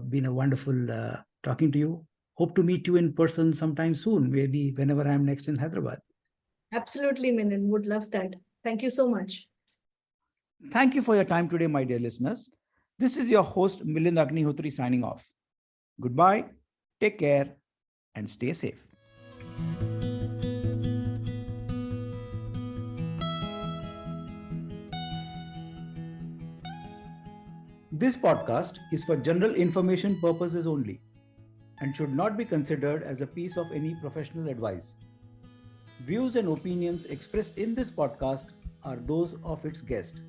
Been a wonderful talking to you. Hope to meet you in person sometime soon, maybe whenever I'm next in Hyderabad. Absolutely, Milind. Would love that. Thank you so much. Thank you for your time today, my dear listeners. This is your host, Milind Agnihotri, signing off. Goodbye, take care, and stay safe. This podcast is for general information purposes only and should not be considered as a piece of any professional advice. Views and opinions expressed in this podcast are those of its guest.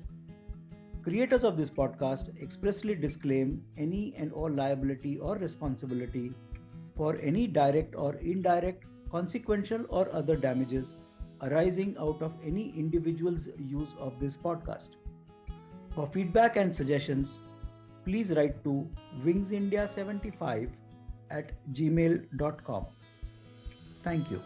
Creators of this podcast expressly disclaim any and all liability or responsibility for any direct or indirect, consequential or other damages arising out of any individual's use of this podcast. For feedback and suggestions, please write to wingsindia75 at gmail.com. Thank you.